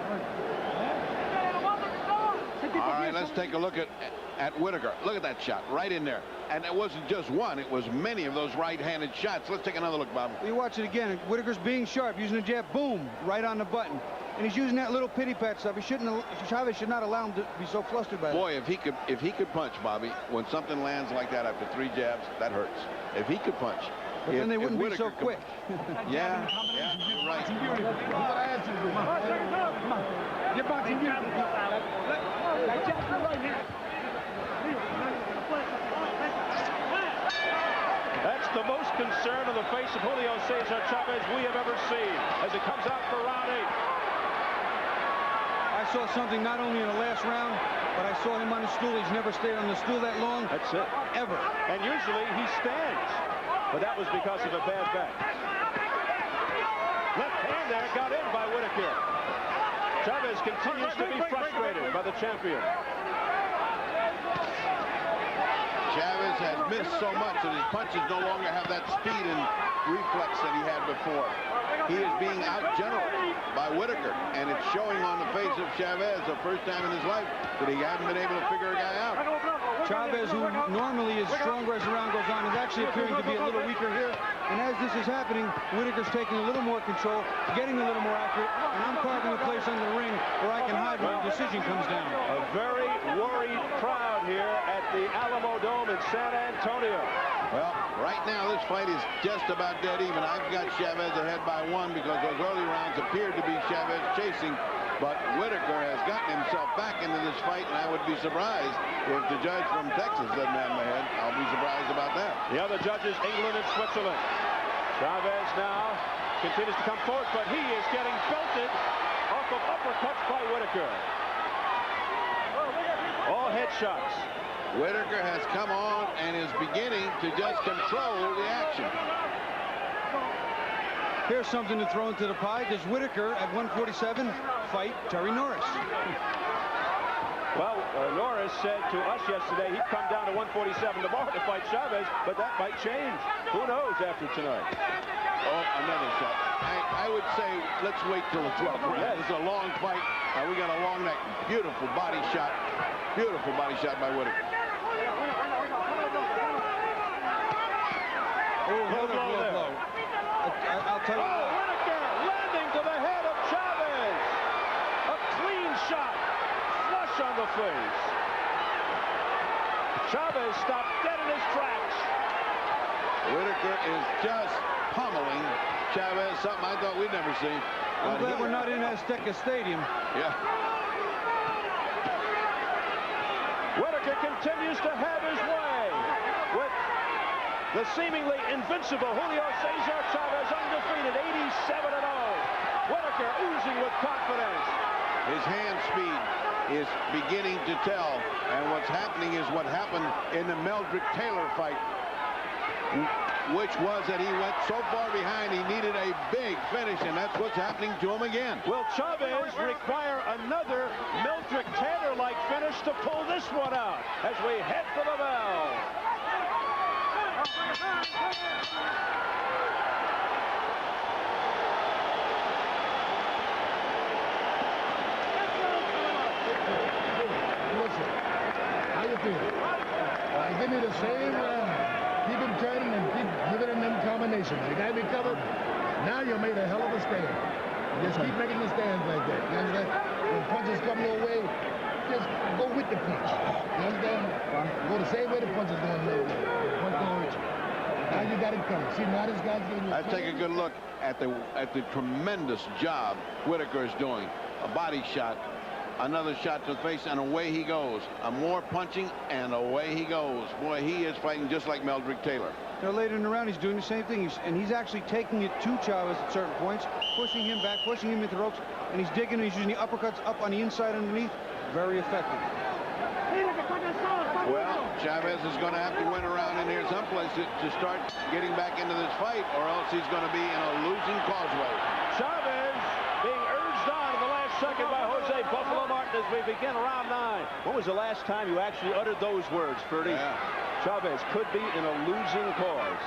All right, let's take a look at Whitaker. Look at that shot right in there. And it wasn't just one, it was many of those right-handed shots. Let's take another look, Bob. You watch it again. Whitaker's being sharp, using the jab, boom, right on the button. And he's using that little pity pat stuff. Chavez should not allow him to be so flustered by that. Boy, if he could punch, Bobby, when something lands like that after 3 jabs, that hurts. If he could punch. But then they wouldn't be so quick. Yeah, you're right. That's the most concern on the face of Julio Cesar Chavez we have ever seen as it comes out for round 8. I saw something not only in the last round, but I saw him on the stool. He's never stayed on the stool that long. That's it. Ever. And usually he stands. But that was because of a bad back. Left hand there got in by Whitaker. Chavez continues to be frustrated by the champion. Chavez has missed so much that his punches no longer have that speed and reflex that he had before. He is being out-generaled by Whitaker, and it's showing on the face of Chavez the first time in his life that he hasn't been able to figure a guy out. Chavez, who normally is stronger as the round goes on, is actually appearing to be a little weaker here. And as this is happening, Whitaker's taking a little more control, getting a little more accurate, and I'm carving a place under the ring where I can hide when the decision comes down. A very worried crowd here at the Alamo Dome in San Antonio. Well, right now this fight is just about dead even. I've got Chavez ahead by 1 because those early rounds appeared to be Chavez chasing, but Whitaker has gotten himself back into this fight, and I would be surprised if the judge from Texas doesn't have him ahead. I'll be surprised about that. The other judges, England and Switzerland. Chavez now continues to come forward, but he is getting belted off of uppercuts by Whitaker. All headshots. Whitaker has come on and is beginning to just control the action. Here's something to throw into the pie. Does Whitaker at 147 fight Terry Norris? Well, Norris said to us yesterday he'd come down to 147 tomorrow to fight Chavez, but that might change. Who knows after tonight? Oh, another shot. I would say let's wait till the 12th round. Yes. This is a long fight. We got a long neck. Beautiful body shot. Beautiful body shot by Whitaker. Oh, another blow. I'll tell you what. Whitaker landing to the head of Chavez. A clean shot. Flush on the face. Chavez stopped dead in his tracks. Whitaker is just pummeling Chavez, something I thought we'd never see. I'm glad we're not in Azteca Stadium. Yeah. Whitaker continues to have his way with the seemingly invincible Julio Cesar Chavez, undefeated, 87-0. Whitaker oozing with confidence. His hand speed is beginning to tell, and what's happening is what happened in the Meldrick Taylor fight, which was that he went so far behind he needed a big finish, and that's what's happening to him again. Will Chavez require another Meldrick Taylor-like finish to pull this one out as we head for the bell? Listen, how you feel? Give me the same round. Keep him turning and keep giving him them combinations. You got me covered. Now you made a hell of a stand. Just keep making the stands like that. You understand? When punches come your way, just go with the punch. You understand? Go the same way the punch is going your way. The punch don't hurt you. Now you got it covered. See, now this guy's getting you. Let's take a good look at the tremendous job Whitaker is doing. A body shot, another shot to the face, and away he goes. More punching, and away he goes. Boy, he is fighting just like Meldrick Taylor. You know, later in the round, he's doing the same thing, and he's actually taking it to Chavez at certain points, pushing him back, pushing him into the ropes, and he's digging, he's using the uppercuts up on the inside underneath. Very effective. Well, Chavez is going to have to win around in here someplace to start getting back into this fight, or else he's going to be in a losing causeway. Chavez being urged on in the last second by Jose Buffalo Martin as we begin round 9. When was the last time you actually uttered those words, Ferdy? Yeah. Chavez could be in a losing cause.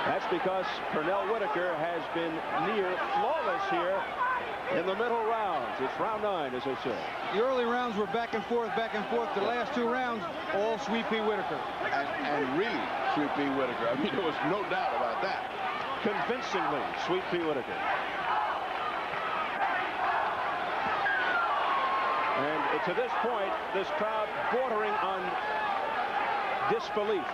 That's because Pernell Whitaker has been near flawless here in the middle rounds. It's round 9, as I said. The early rounds were back and forth, back and forth. The last 2 rounds, all Sweet Pea Whitaker. And really, Sweet Pea Whitaker. I mean, there was no doubt about that. Convincingly, Sweet Pea Whitaker. And to this point, this crowd bordering on disbelief.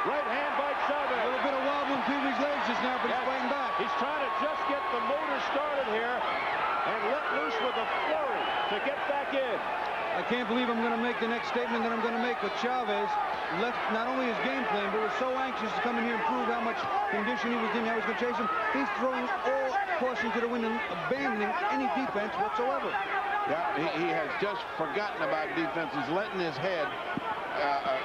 Right hand by Chavez. A little bit of wobble in Pee Wee's legs just now, but he's fighting back. He's trying to just get the motor started here and let loose with a flurry to get back in. I can't believe I'm going to make the next statement that I'm going to make with Chavez. Left not only his game plan, but was so anxious to come in here and prove how much condition he was in, how he was going to chase him. He's throwing all caution to the wind and abandoning any defense whatsoever. Yeah, he has just forgotten about defense. He's letting his head,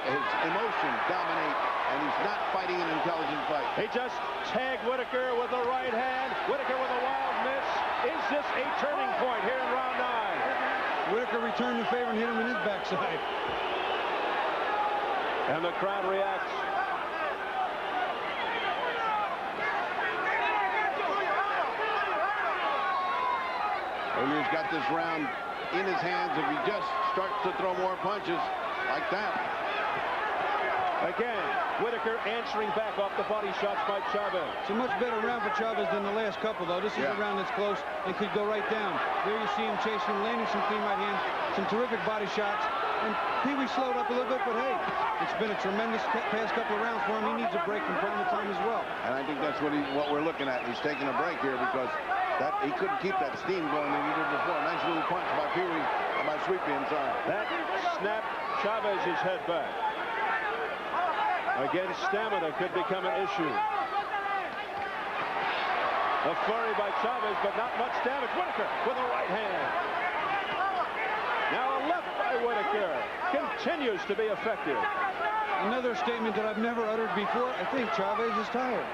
his emotions dominate, and he's not fighting an intelligent fight. He just tagged Whitaker with the right hand. Whitaker with a wild miss. Is this a turning point here in round 9? Whitaker returned the favor and hit him in his backside. And the crowd reacts. Julio's got this round in his hands if he just starts to throw more punches like that. Again, Whitaker answering back off the body shots by Chavez. It's a much better round for Chavez than the last couple, though. This is a round that's close and could go right down. There you see him chasing, landing some clean right hand, some terrific body shots. And Pee-wee slowed up a little bit, but hey, it's been a tremendous past couple of rounds for him. He needs a break from time to time as well. And I think that's what we're looking at. He's taking a break here because he couldn't keep that steam going that he did before. Nice little punch by Pee-wee, by Sweet Pea, I'm sorry. That snapped Chavez's head back. Again, stamina could become an issue. A flurry by Chavez, but not much damage. Whitaker with a right hand. Now a left by Whitaker. Continues to be effective. Another statement that I've never uttered before. I think Chavez is tired.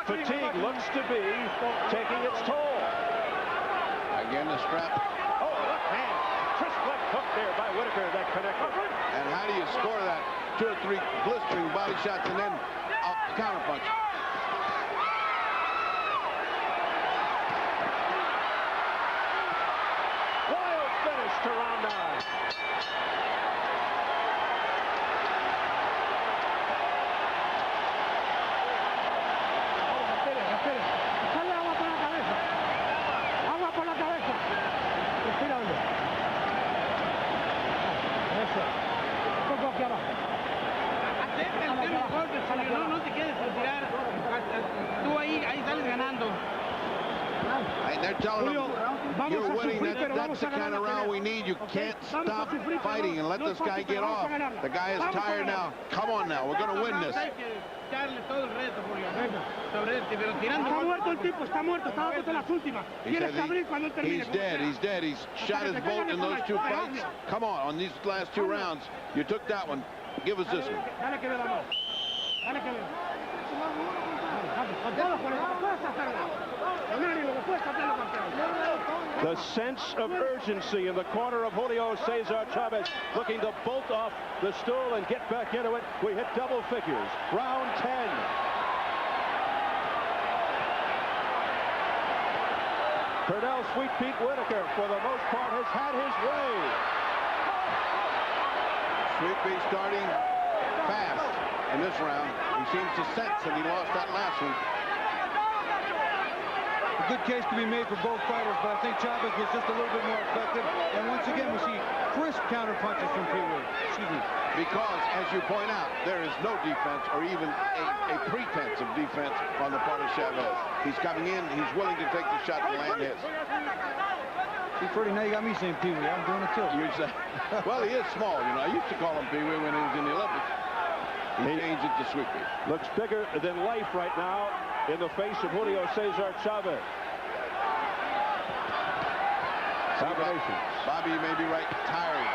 Fatigue looks to be taking its toll. Again, the strap. Oh, left hand. Crisp left hook there by Whitaker that connected. And how do you score that? 2 or 3 blistering body shots and then a counter punch. Wild finish to round 9. Dale agua por la cabeza. Agua por la cabeza. Respira hondo. Eso. Un poco aquí abajo. No te quedes sin tirar. Tú ahí sales ganando. Hey, they're telling him, you're winning. That's the kind of round we need. You can't stop fighting and let this guy get off. The guy is tired now. Come on now, we're going to win this. He's dead. He's dead. He's shot his bolt in those 2 fights. Come on these last 2 rounds. You took that one. Give us this one. The sense of urgency in the corner of Julio Cesar Chavez, looking to bolt off the stool and get back into it. We hit double figures. Round 10. Pernell Sweet Pete Whitaker, for the most part, has had his way. Sweet Pea starting fast in this round. He seems to sense that he lost that last one. A good case to be made for both fighters, but I think Chavez was just a little bit more effective. And once again, we see crisp counter punches from Pee-wee. Because, as you point out, there is no defense or even a pretense of defense on the part of Chavez. He's coming in. He's willing to take the shot and land his. See, Freddie, now you got me saying Pee-wee. I'm doing it too. You say, well, he is small. You know, I used to call him Pee-wee when he was in the Olympics. He changed it to Sweet Pea. Looks bigger than life right now in the face of Julio Cesar Chavez. Bobby, you may be right. Tired,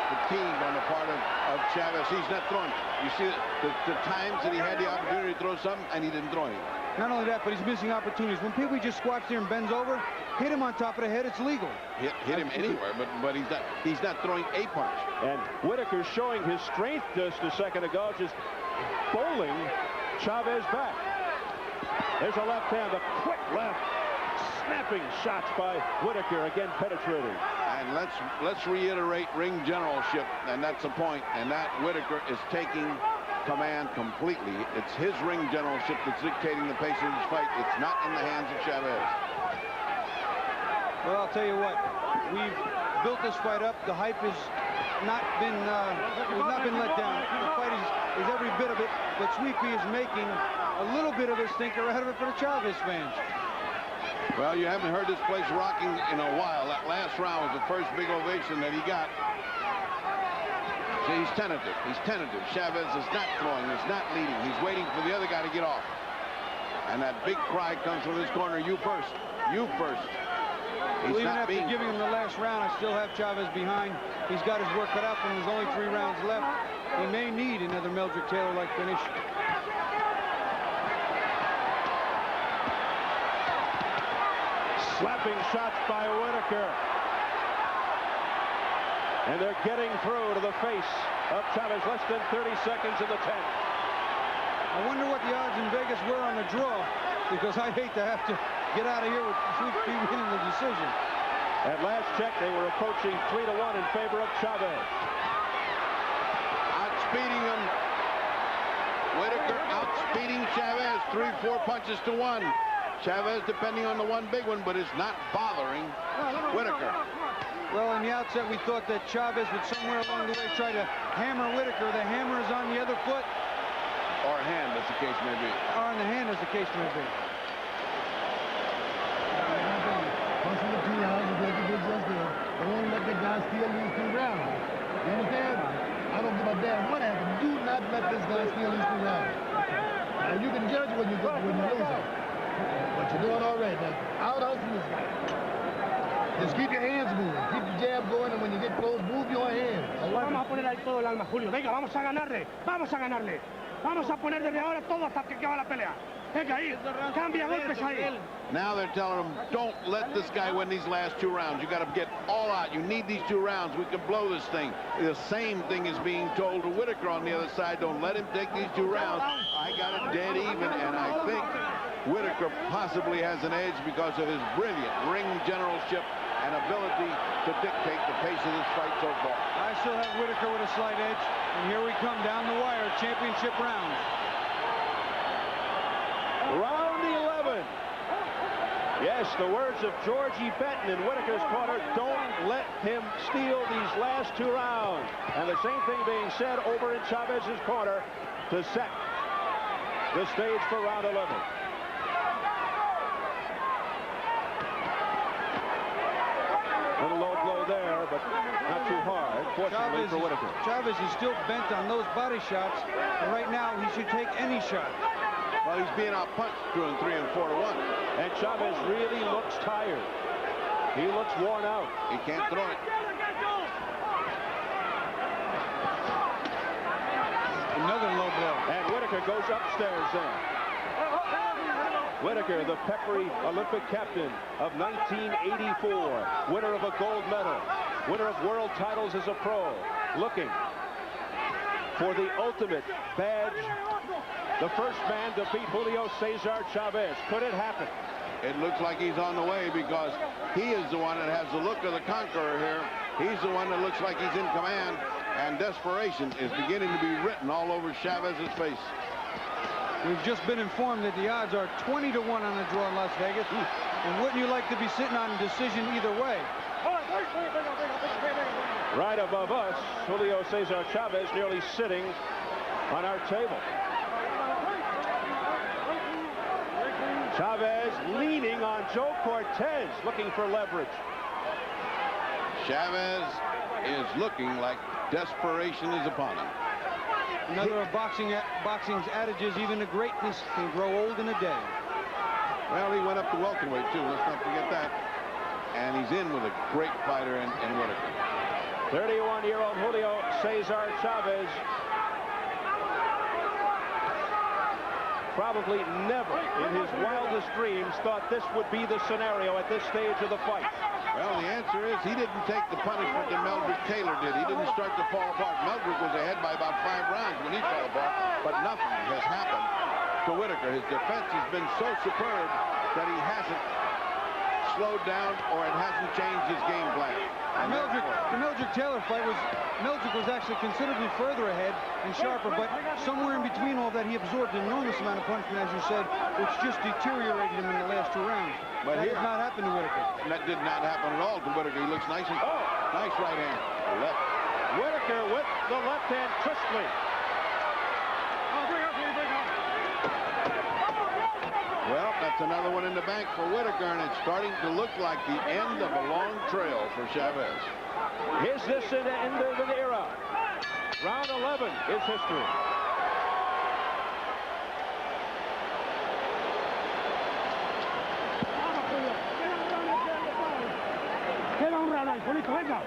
fatigued on the part of Chavez. He's not throwing. You see the times that he had the opportunity to throw something, and he didn't throw anything. Not only that, but he's missing opportunities. When Pee-wee just squats there and bends over, hit him on top of the head, it's legal. Hit him anywhere, but he's not throwing a punch. And Whitaker showing his strength just a second ago, just bowling Chavez back. There's a left hand, a quick left. Snapping shots by Whitaker, again penetrating. And let's reiterate ring generalship, and that's the point. And that Whitaker is taking command completely. It's his ring generalship that's dictating the pace of this fight. It's not in the hands of Chavez. Well, I'll tell you what, we've built this fight up. The hype has not been let down. The fight is every bit of it, but Sweet Pea is making a little bit of a stinker out of it for the Chavez fans. Well, you haven't heard this place rocking in a while. That last round was the first big ovation that he got. See, he's tentative. Chavez is not throwing. He's not leading. He's waiting for the other guy to get off. And that big cry comes from this corner, you first. You first. Well, even after giving him the last round, I still have Chavez behind. He's got his work cut out for him. There's only 3 rounds left. He may need another Meldrick Taylor-like finish. Slapping shots by Whitaker. And they're getting through to the face of Chavez. Less than 30 seconds in the 10th. I wonder what the odds in Vegas were on the draw, because I'd hate to have to get out of here with Sweet Pea winning the decision. At last check, they were approaching 3-1 in favor of Chavez. Outspeeding him. Whitaker outspeeding Chavez. 3-4 punches to 1. Chavez depending on the one big one, but is not bothering Whitaker. Well, in the outset, we thought that Chavez would somewhere along the way try to hammer Whitaker. The hammer is on the other foot. Or hand, as the case may be. Or on the hand, as the case may be. Once in the 2 rounds, you did just good. Don't want to let the guy steal these 2 rounds. You understand? I don't give a damn what happens. Do not let this guy steal these 2 rounds. Now, you can judge when you lose it. But you're doing all right. Now, out hustle this guy. Just keep your hands moving. Keep the jab going, and when you get close, move your hands. Vamos a poner ahí todo el alma, Julio. Venga, vamos a ganarle. Vamos a ganarle. Vamos a poner desde ahora todo hasta que acaba la pelea. Venga ahí. Cambia golpes ahí. Now they're telling him, don't let this guy win these last 2 rounds. You got to get all out. You need these 2 rounds. We can blow this thing. The same thing is being told to Whitaker on the other side. Don't let him take these 2 rounds. I got it dead even, and I think Whitaker possibly has an edge because of his brilliant ring generalship and ability to dictate the pace of this fight so far. I still have Whitaker with a slight edge, and here we come down the wire, championship round. Round 11. Yes, the words of Georgie Benton in Whitaker's corner, don't let him steal these last 2 rounds. And the same thing being said over in Chavez's corner to set the stage for round 11. Little low blow there, but not too hard, fortunately for Whitaker. Chavez is still bent on those body shots, and right now he should take any shot. Well, he's being outpunched 2 and 3 and 4 to 1. And Chavez really looks tired. He looks worn out. He can't throw it. Another low blow. And Whitaker goes upstairs then. Whitaker, the peppery Olympic captain of 1984, winner of a gold medal, winner of world titles as a pro, looking for the ultimate badge, the first man to beat Julio Cesar Chavez. Could it happen? It looks like he's on the way because he is the one that has the look of the conqueror here. He's the one that looks like he's in command, and desperation is beginning to be written all over Chavez's face. We've just been informed that the odds are 20 to 1 on the draw in Las Vegas. And wouldn't you like to be sitting on a decision either way? Right above us, Julio Cesar Chavez nearly sitting on our table. Chavez leaning on Joe Cortez, looking for leverage. Chavez is looking like desperation is upon him. Another of boxing's adages, even the greatness can grow old in a day. Well, he went up to welterweight, too. Let's not forget that. And he's in with a great fighter in Whitaker. 31-year-old Julio Cesar Chavez probably never in his wildest dreams thought this would be the scenario at this stage of the fight. Well, the answer is he didn't take the punishment that Meldrick Taylor did. He didn't start to fall apart. Meldrick was ahead by about 5 rounds when he fell apart, but nothing has happened to Whitaker. His defense has been so superb that he hasn't slowed down or it hasn't changed his game plan. And the Meldrick Taylor fight Meldrick was actually considerably further ahead and sharper, but somewhere in between all that he absorbed an enormous amount of punishment, as you said, which just deteriorated him in the last 2 rounds. But that did not happen to Whitaker. That did not happen at all to Whitaker. He looks nice and nice right hand. Left. Whitaker with the left hand crisply. Well, that's another one in the bank for Whitaker, and it's starting to look like the end of a long trail for Chavez. Is this the end of an era? Round 11 is history. Queda un round ahí, Julito, venga.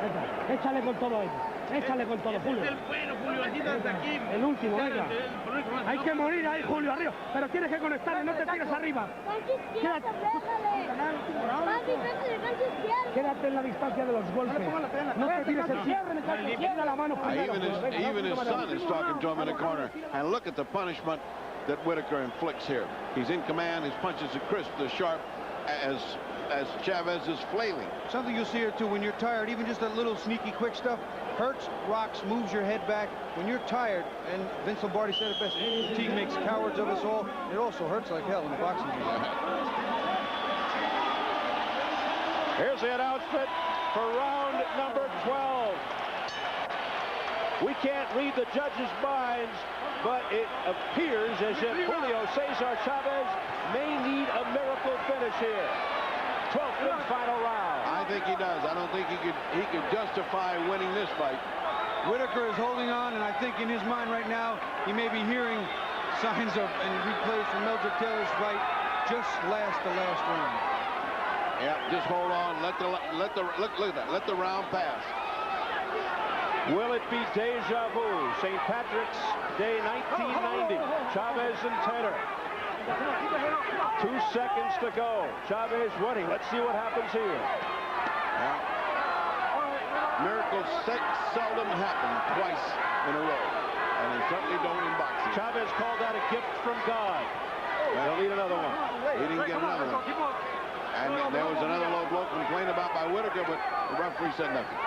Venga, échale con todo ahí. Échale con todo, Julio. Es el bueno, Julio, así hasta aquí. El último, venga. Hay que morir ahí, Julio, arriba. Pero tienes que conectarle, no te tires arriba. Quédate en la distancia de los golpes. No te tires el cierre, la mano primero. Even his son is talking to him in the corner. And look at the punishment that Whitaker inflicts here. He's in command. His punches are crisp, they're sharp, as as Chavez is flailing. Something you'll see here too, when you're tired, even just that little sneaky quick stuff hurts, rocks, moves your head back. When you're tired, and Vince Lombardi said it best, fatigue makes cowards of us all. It also hurts like hell in the boxing game. Here's the announcement for round number 12. We can't read the judges' minds, but it appears as if Julio Cesar Chavez may need a miracle finish here. 12th and final round. I think he does. I don't think he could justify winning this fight. Whitaker is holding on, and I think in his mind right now, he may be hearing signs of and replays from Meldrick Taylor's fight just the last round. Yeah, just hold on. Let the round pass. Will it be deja vu? St. Patrick's Day 1990. Chavez and Taylor. 2 seconds to go. Chavez winning. Let's see what happens here. Yeah. Miracles seldom happen twice in a row, and they certainly don't in boxing. Chavez called that a gift from God. They'll need another one. He didn't get another one. And there was another low blow complained about by Whitaker, but the referee said nothing.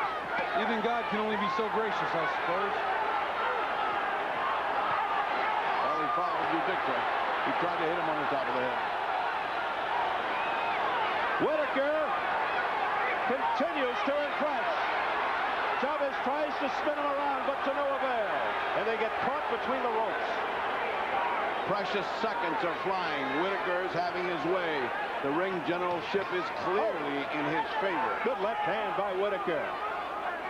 Even God can only be so gracious, I suppose. Well, he followed your dictate. He tried to hit him on the top of the head. Whitaker continues to impress. Chavez tries to spin him around, but to no avail. And they get caught between the ropes. Precious seconds are flying. Whitaker is having his way. The ring generalship is clearly in his favor. Good left hand by Whitaker.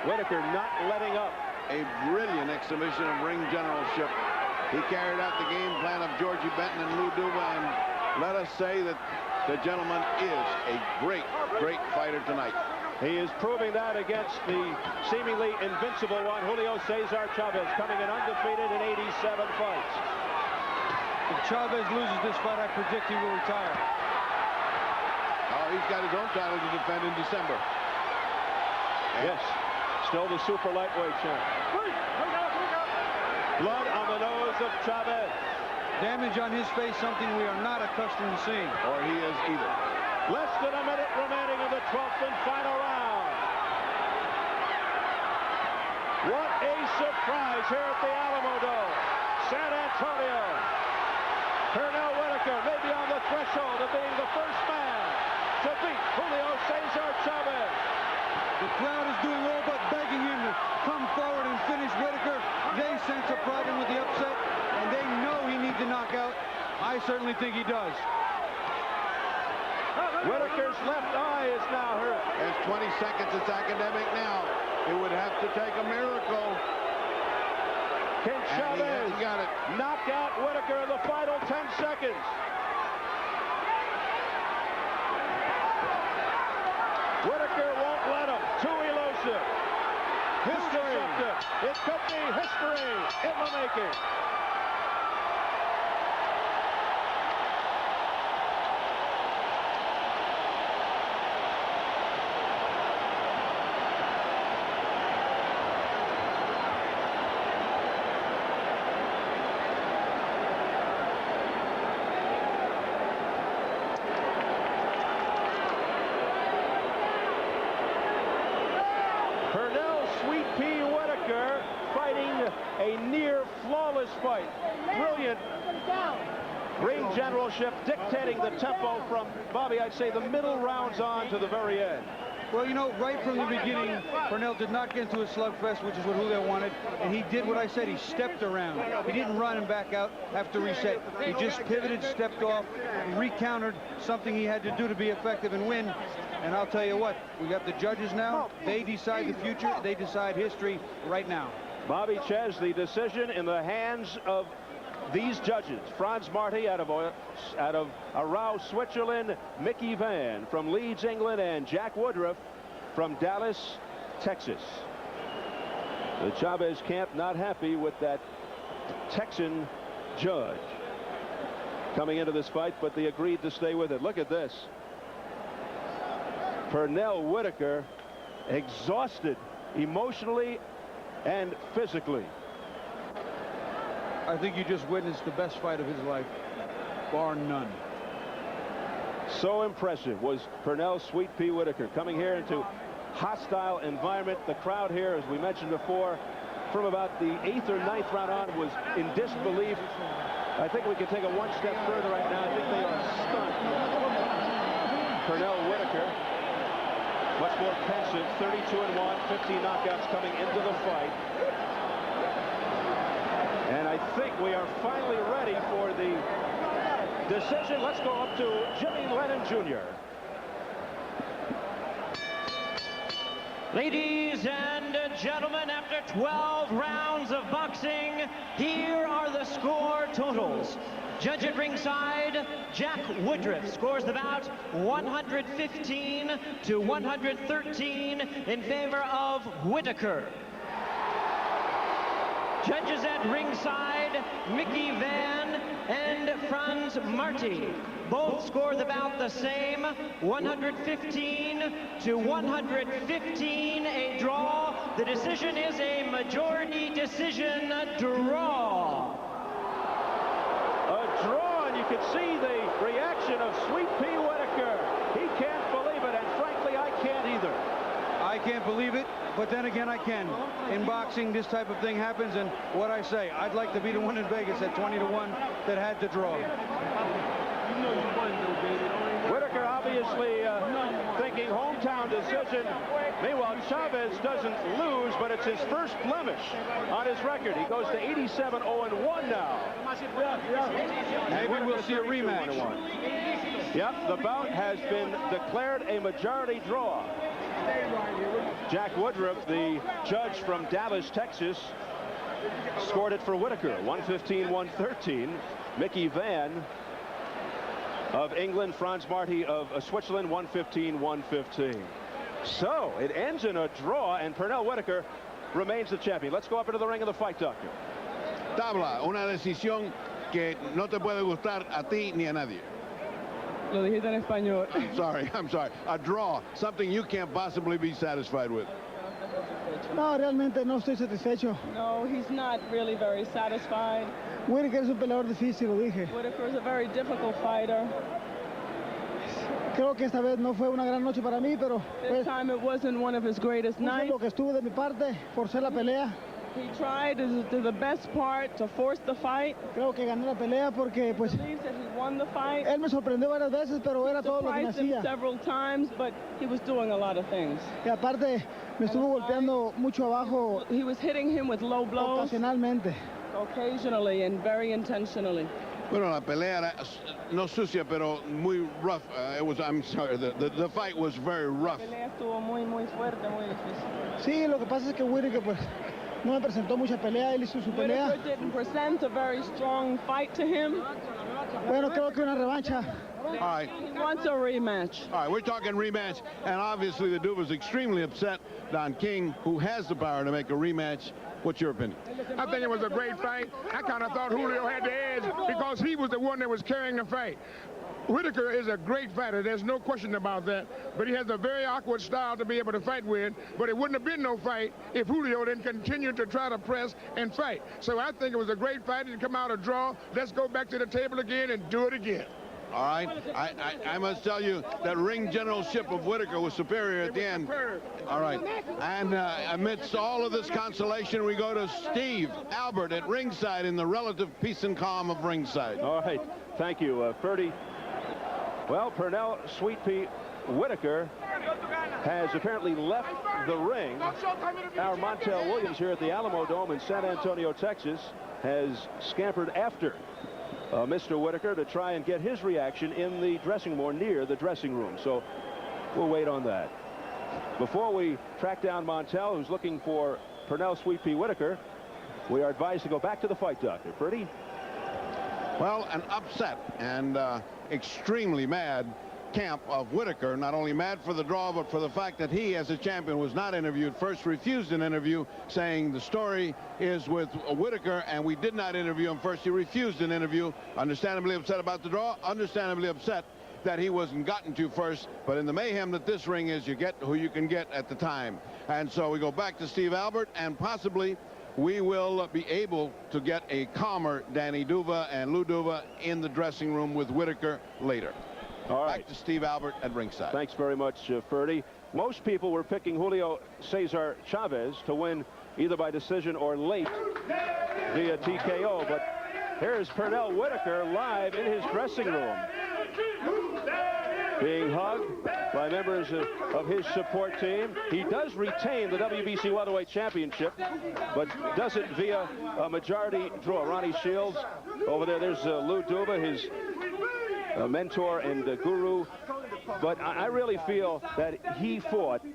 Whitaker not letting up. A brilliant exhibition of ring generalship. He carried out the game plan of Georgie Benton and Lou Duva, and let us say that the gentleman is a great fighter tonight. He is proving that against the seemingly invincible one, Julio Cesar Chavez, coming in undefeated in 87 fights. If Chavez loses this fight, I predict he will retire. Oh, he's got his own title to defend in December. Yes, still the super lightweight champ. Blood on the nose of Chavez. Damage on his face, something we are not accustomed to seeing. Or he is either. Less than a minute remaining in the 12th and final round. What a surprise here at the Alamo Dome. San Antonio. Pernell Whitaker may be on the threshold of being the first man to beat Julio Cesar Chavez. The crowd is doing all but begging him to come forward and finish Whitaker. They sense a problem with the upset, and they know he needs a knockout. I certainly think he does. Whitaker's left eye is now hurt. There's 20 seconds. It's academic now. It would have to take a miracle. Can Chavez knock out Whitaker in the final 10 seconds? Whitaker won't let him. Too elusive. History. It could be history in the making. A near flawless fight. Brilliant ring generalship dictating the tempo from, Bobby, I'd say the middle rounds on to the very end. Well, you know, right from the beginning, Pernell did not get into a slugfest, which is what Julio wanted, and he did what I said. He stepped around. He didn't run and back out, have to reset. He just pivoted, stepped off, and recountered something he had to do to be effective and win. And I'll tell you what, we got the judges now. They decide the future. They decide history right now. Bobby Ches, the decision in the hands of these judges. Franz Marty out of Aarau, Switzerland, Mickey Vann from Leeds, England, and Jack Woodruff from Dallas, Texas. The Chavez camp not happy with that Texan judge coming into this fight, but they agreed to stay with it. Look at this. Pernell Whitaker exhausted emotionally and physically. I think you just witnessed the best fight of his life, bar none. So impressive was Pernell Sweet Pea Whitaker, coming here into hostile environment. The crowd here, as we mentioned before, from about the 8th or 9th round on, was in disbelief. I think we can take it one step further right now. I think they are stunned. Pernell Whitaker, much more pensive, 32-1, 15 knockouts coming into the fight. And I think we are finally ready for the decision. Let's go up to Jimmy Lennon Jr. Ladies and gentlemen, after 12 rounds of boxing, here are the score totals. Judge at ringside, Jack Woodruff scores the bout 115 to 113 in favor of Whitaker. Judges at ringside, Mickey Van and Franz Marty. Both score the bout the same, 115 to 115, a draw. The decision is a majority decision draw. A draw, and you can see the reaction of Sweet Pea Whitaker. He can't believe it, and frankly, I can't either. I can't believe it, but then again, I can. In boxing, this type of thing happens, and what I say, I'd like to be the one in Vegas at 20-1 that had the draw. Whitaker obviously thinking hometown decision. Meanwhile, Chavez doesn't lose, but it's his first blemish on his record. He goes to 87-0-1 now. Maybe we'll see a rematch. Yep, the bout has been declared a majority draw. Jack Woodruff, the judge from Dallas, Texas, scored it for Whitaker, 115-113. Mickey Van of England, Franz Marty of Switzerland, 115-115. So it ends in a draw, and Pernell Whitaker remains the champion. Let's go up into the ring of the fight, doctor. Tabla, una decisión que no te puede gustar a ti ni a nadie. Lo dijiste en español. I'm sorry. A draw, something you can't possibly be satisfied with. No, realmente no estoy satisfecho. No, he's not really very satisfied. Whitaker es un peleador difícil, lo dije. Whitaker is a very difficult fighter. Creo que esta vez no fue una gran noche para mí, pero this time it wasn't one of his greatest nights. Lo que estuvo de mi parte, forcé la pelea. He tried to do the best part to force the fight. Creo que gané la pelea porque pues believes that he won the fight. Él me sorprendió varias veces, pero era todo lo que hacía. Several times, but he was doing a lot of things. Y aparte me estuvo golpeando mucho abajo. He was hitting him with low blows. Ocasionalmente. Occasionally and very intentionally. Bueno, la pelea era no sucia, pero muy rough. I'm sorry, the fight was very rough. La pelea estuvo muy fuerte, muy difícil. Sí, lo que pasa es que Whitaker pues no me presentó mucha pelea, él hizo su pelea. Whitaker didn't present a very strong fight to him. Bueno, creo que una revancha. All right. He wants a rematch. All right, we're talking rematch, and obviously the dude was extremely upset. Don King, who has the power to make a rematch. What's your opinion? I think it was a great fight. I kind of thought Julio had the edge because he was the one that was carrying the fight. Whitaker is a great fighter. There's no question about that. But he has a very awkward style to be able to fight with. But it wouldn't have been no fight if Julio didn't continue to try to press and fight. So I think it was a great fight and come out a draw. Let's go back to the table again and do it again. All right. I must tell you that ring generalship of Whitaker was superior at the end. All right. And amidst all of this consolation, we go to Steve Albert at ringside in the relative peace and calm of ringside. All right. Thank you, Ferdy. Well, Pernell Sweet Pea Whitaker has apparently left the ring. Our Montel Williams here at the Alamo Dome in San Antonio, Texas, has scampered after Mr. Whitaker to try and get his reaction in the dressing room or near the dressing room. So we'll wait on that. Before we track down Montel, who's looking for Pernell Sweet Pea Whitaker, we are advised to go back to the fight, Doctor. Ferdy? Well, an upset and extremely mad camp of Whitaker. Not only mad for the draw, but for the fact that he, as a champion, was not interviewed. First refused an interview, saying the story is with Whitaker, and we did not interview him first. He refused an interview. Understandably upset about the draw. Understandably upset that he wasn't gotten to first. But in the mayhem that this ring is, you get who you can get at the time. And so we go back to Steve Albert, and possibly we will be able to get a calmer Danny Duva and Lou Duva in the dressing room with Whitaker later. All right. Back to Steve Albert at ringside. Thanks very much, Ferdy. Most people were picking Julio Cesar Chavez to win either by decision or late via TKO, but here's Pernell Whitaker live in his dressing room, being hugged by members of his support team. He does retain the WBC Welterweight Championship, but does it via a majority draw. Ronnie Shields over there. There's Lou Duba, his mentor and guru. But I really feel that he fought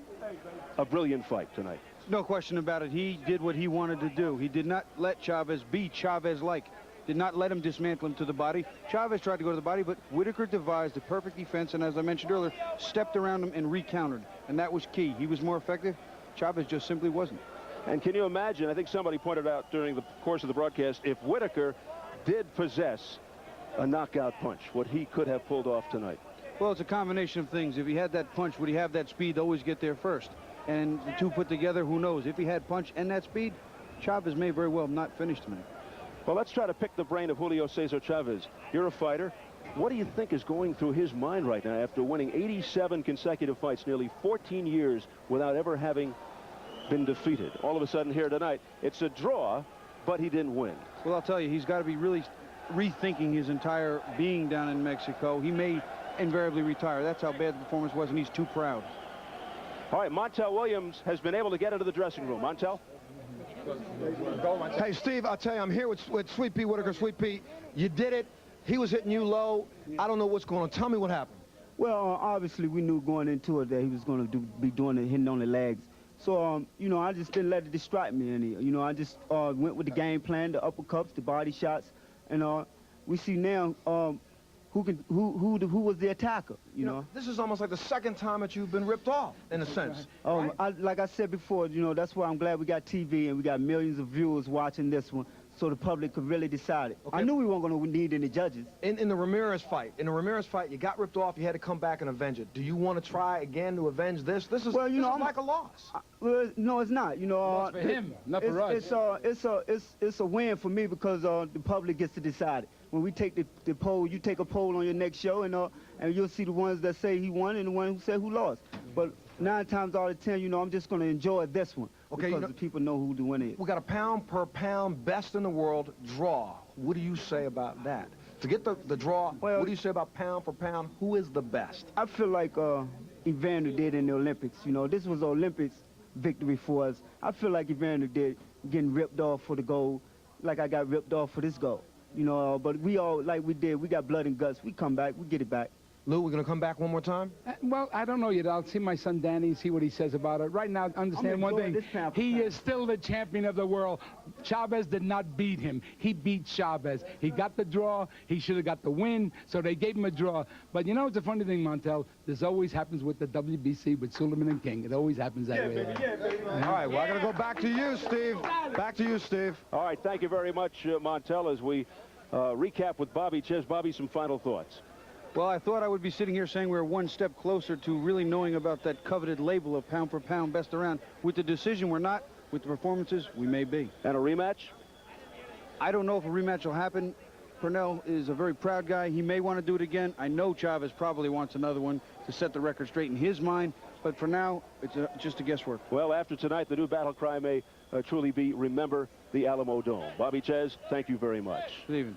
a brilliant fight tonight. No question about it. He did what he wanted to do. He did not let Chavez be Chavez-like. Did not let him dismantle him to the body. Chavez tried to go to the body, but Whitaker devised the perfect defense, and as I mentioned earlier, stepped around him and recountered. And that was key. He was more effective. Chavez just simply wasn't. And can you imagine, I think somebody pointed out during the course of the broadcast, if Whitaker did possess a knockout punch, what he could have pulled off tonight. Well, it's a combination of things. If he had that punch, would he have that speed to always get there first? And the two put together, who knows? If he had punch and that speed, Chavez may very well not finish tonight. Well, let's try to pick the brain of Julio Cesar Chavez. You're a fighter. What do you think is going through his mind right now after winning 87 consecutive fights, nearly 14 years without ever having been defeated? All of a sudden here tonight, it's a draw, but he didn't win. Well, I'll tell you, he's got to be really rethinking his entire being down in Mexico. He may invariably retire. That's how bad the performance was, and he's too proud. All right, Montel Williams has been able to get into the dressing room. Montel? Hey, Steve, I'll tell you, I'm here with Sweet Pea Whitaker. Sweet Pea, you did it. He was hitting you low. I don't know what's going on. Tell me what happened. Well, obviously, we knew going into it that he was going to be doing it, hitting on the legs. So, you know, I just didn't let it distract me any. You know, I just went with the game plan, the uppercuts, the body shots, and we see now who was the attacker, you know. This is almost like the second time that you've been ripped off, in a sense. Like I said before, you know, that's why I'm glad we got TV and we got millions of viewers watching this one, so the public could really decide it. Okay. I knew we weren't going to need any judges. In the Ramirez fight, you got ripped off, you had to come back and avenge it. Do you want to try again to avenge this? This is, well, you know, this is like a loss. Well, no, it's not. You know, for him, not for us. It's a win for me because the public gets to decide it. When we take the poll, you take a poll on your next show, and you'll see the ones that say he won and the one who said who lost. But 9 times out of 10, you know, I'm just going to enjoy this one. Okay, because the people know who the winner is. We got a pound-per-pound best in the world draw. What do you say about that? To get the draw, well, what do you say about pound-for-pound? Who is the best? I feel like Evander did in the Olympics. You know, this was an Olympics victory for us. I feel like Evander did getting ripped off for the gold, like I got ripped off for this gold. You know, but we all, like we did, we got blood and guts. We come back, we get it back. Lou, we're going to come back one more time? Well, I don't know yet. I'll see my son Danny, see what he says about it. Right now, understand one thing. He is still the champion of the world. Chavez did not beat him. He beat Chavez. He got the draw. He should have got the win, so they gave him a draw. But you know, it's a funny thing, Montel. This always happens with the WBC, with Suleiman and King. It always happens that way. Baby. All right, well, I got to go back to you, Steve. Back to you, Steve. All right, thank you very much, Montel, as we recap with Bobby Ches. Bobby, some final thoughts. Well, I thought I would be sitting here saying we're one step closer to really knowing about that coveted label of pound-for-pound best around. With the decision, we're not. With the performances, we may be. And a rematch? I don't know if a rematch will happen. Pernell is a very proud guy. He may want to do it again. I know Chavez probably wants another one to set the record straight in his mind. But for now, it's just a guesswork. Well, after tonight, the new battle cry may truly be Remember the Alamo Dome. Bobby Ches, thank you very much. Good evening.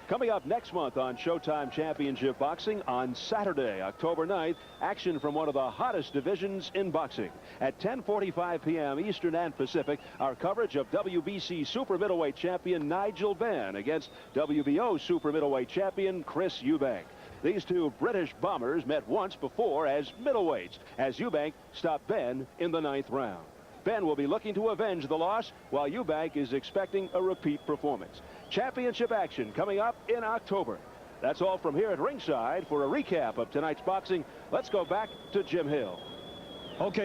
Coming up next month on Showtime Championship Boxing on Saturday, October 9th, action from one of the hottest divisions in boxing. At 10:45 p.m. Eastern and Pacific, our coverage of WBC Super Middleweight Champion Nigel Benn against WBO Super Middleweight Champion Chris Eubank. These two British bombers met once before as middleweights, as Eubank stopped Benn in the 9th round. Benn will be looking to avenge the loss, while Eubank is expecting a repeat performance. Championship action coming up in October. That's all from here at ringside. For a recap of tonight's boxing, let's go back to Jim Hill. Okay.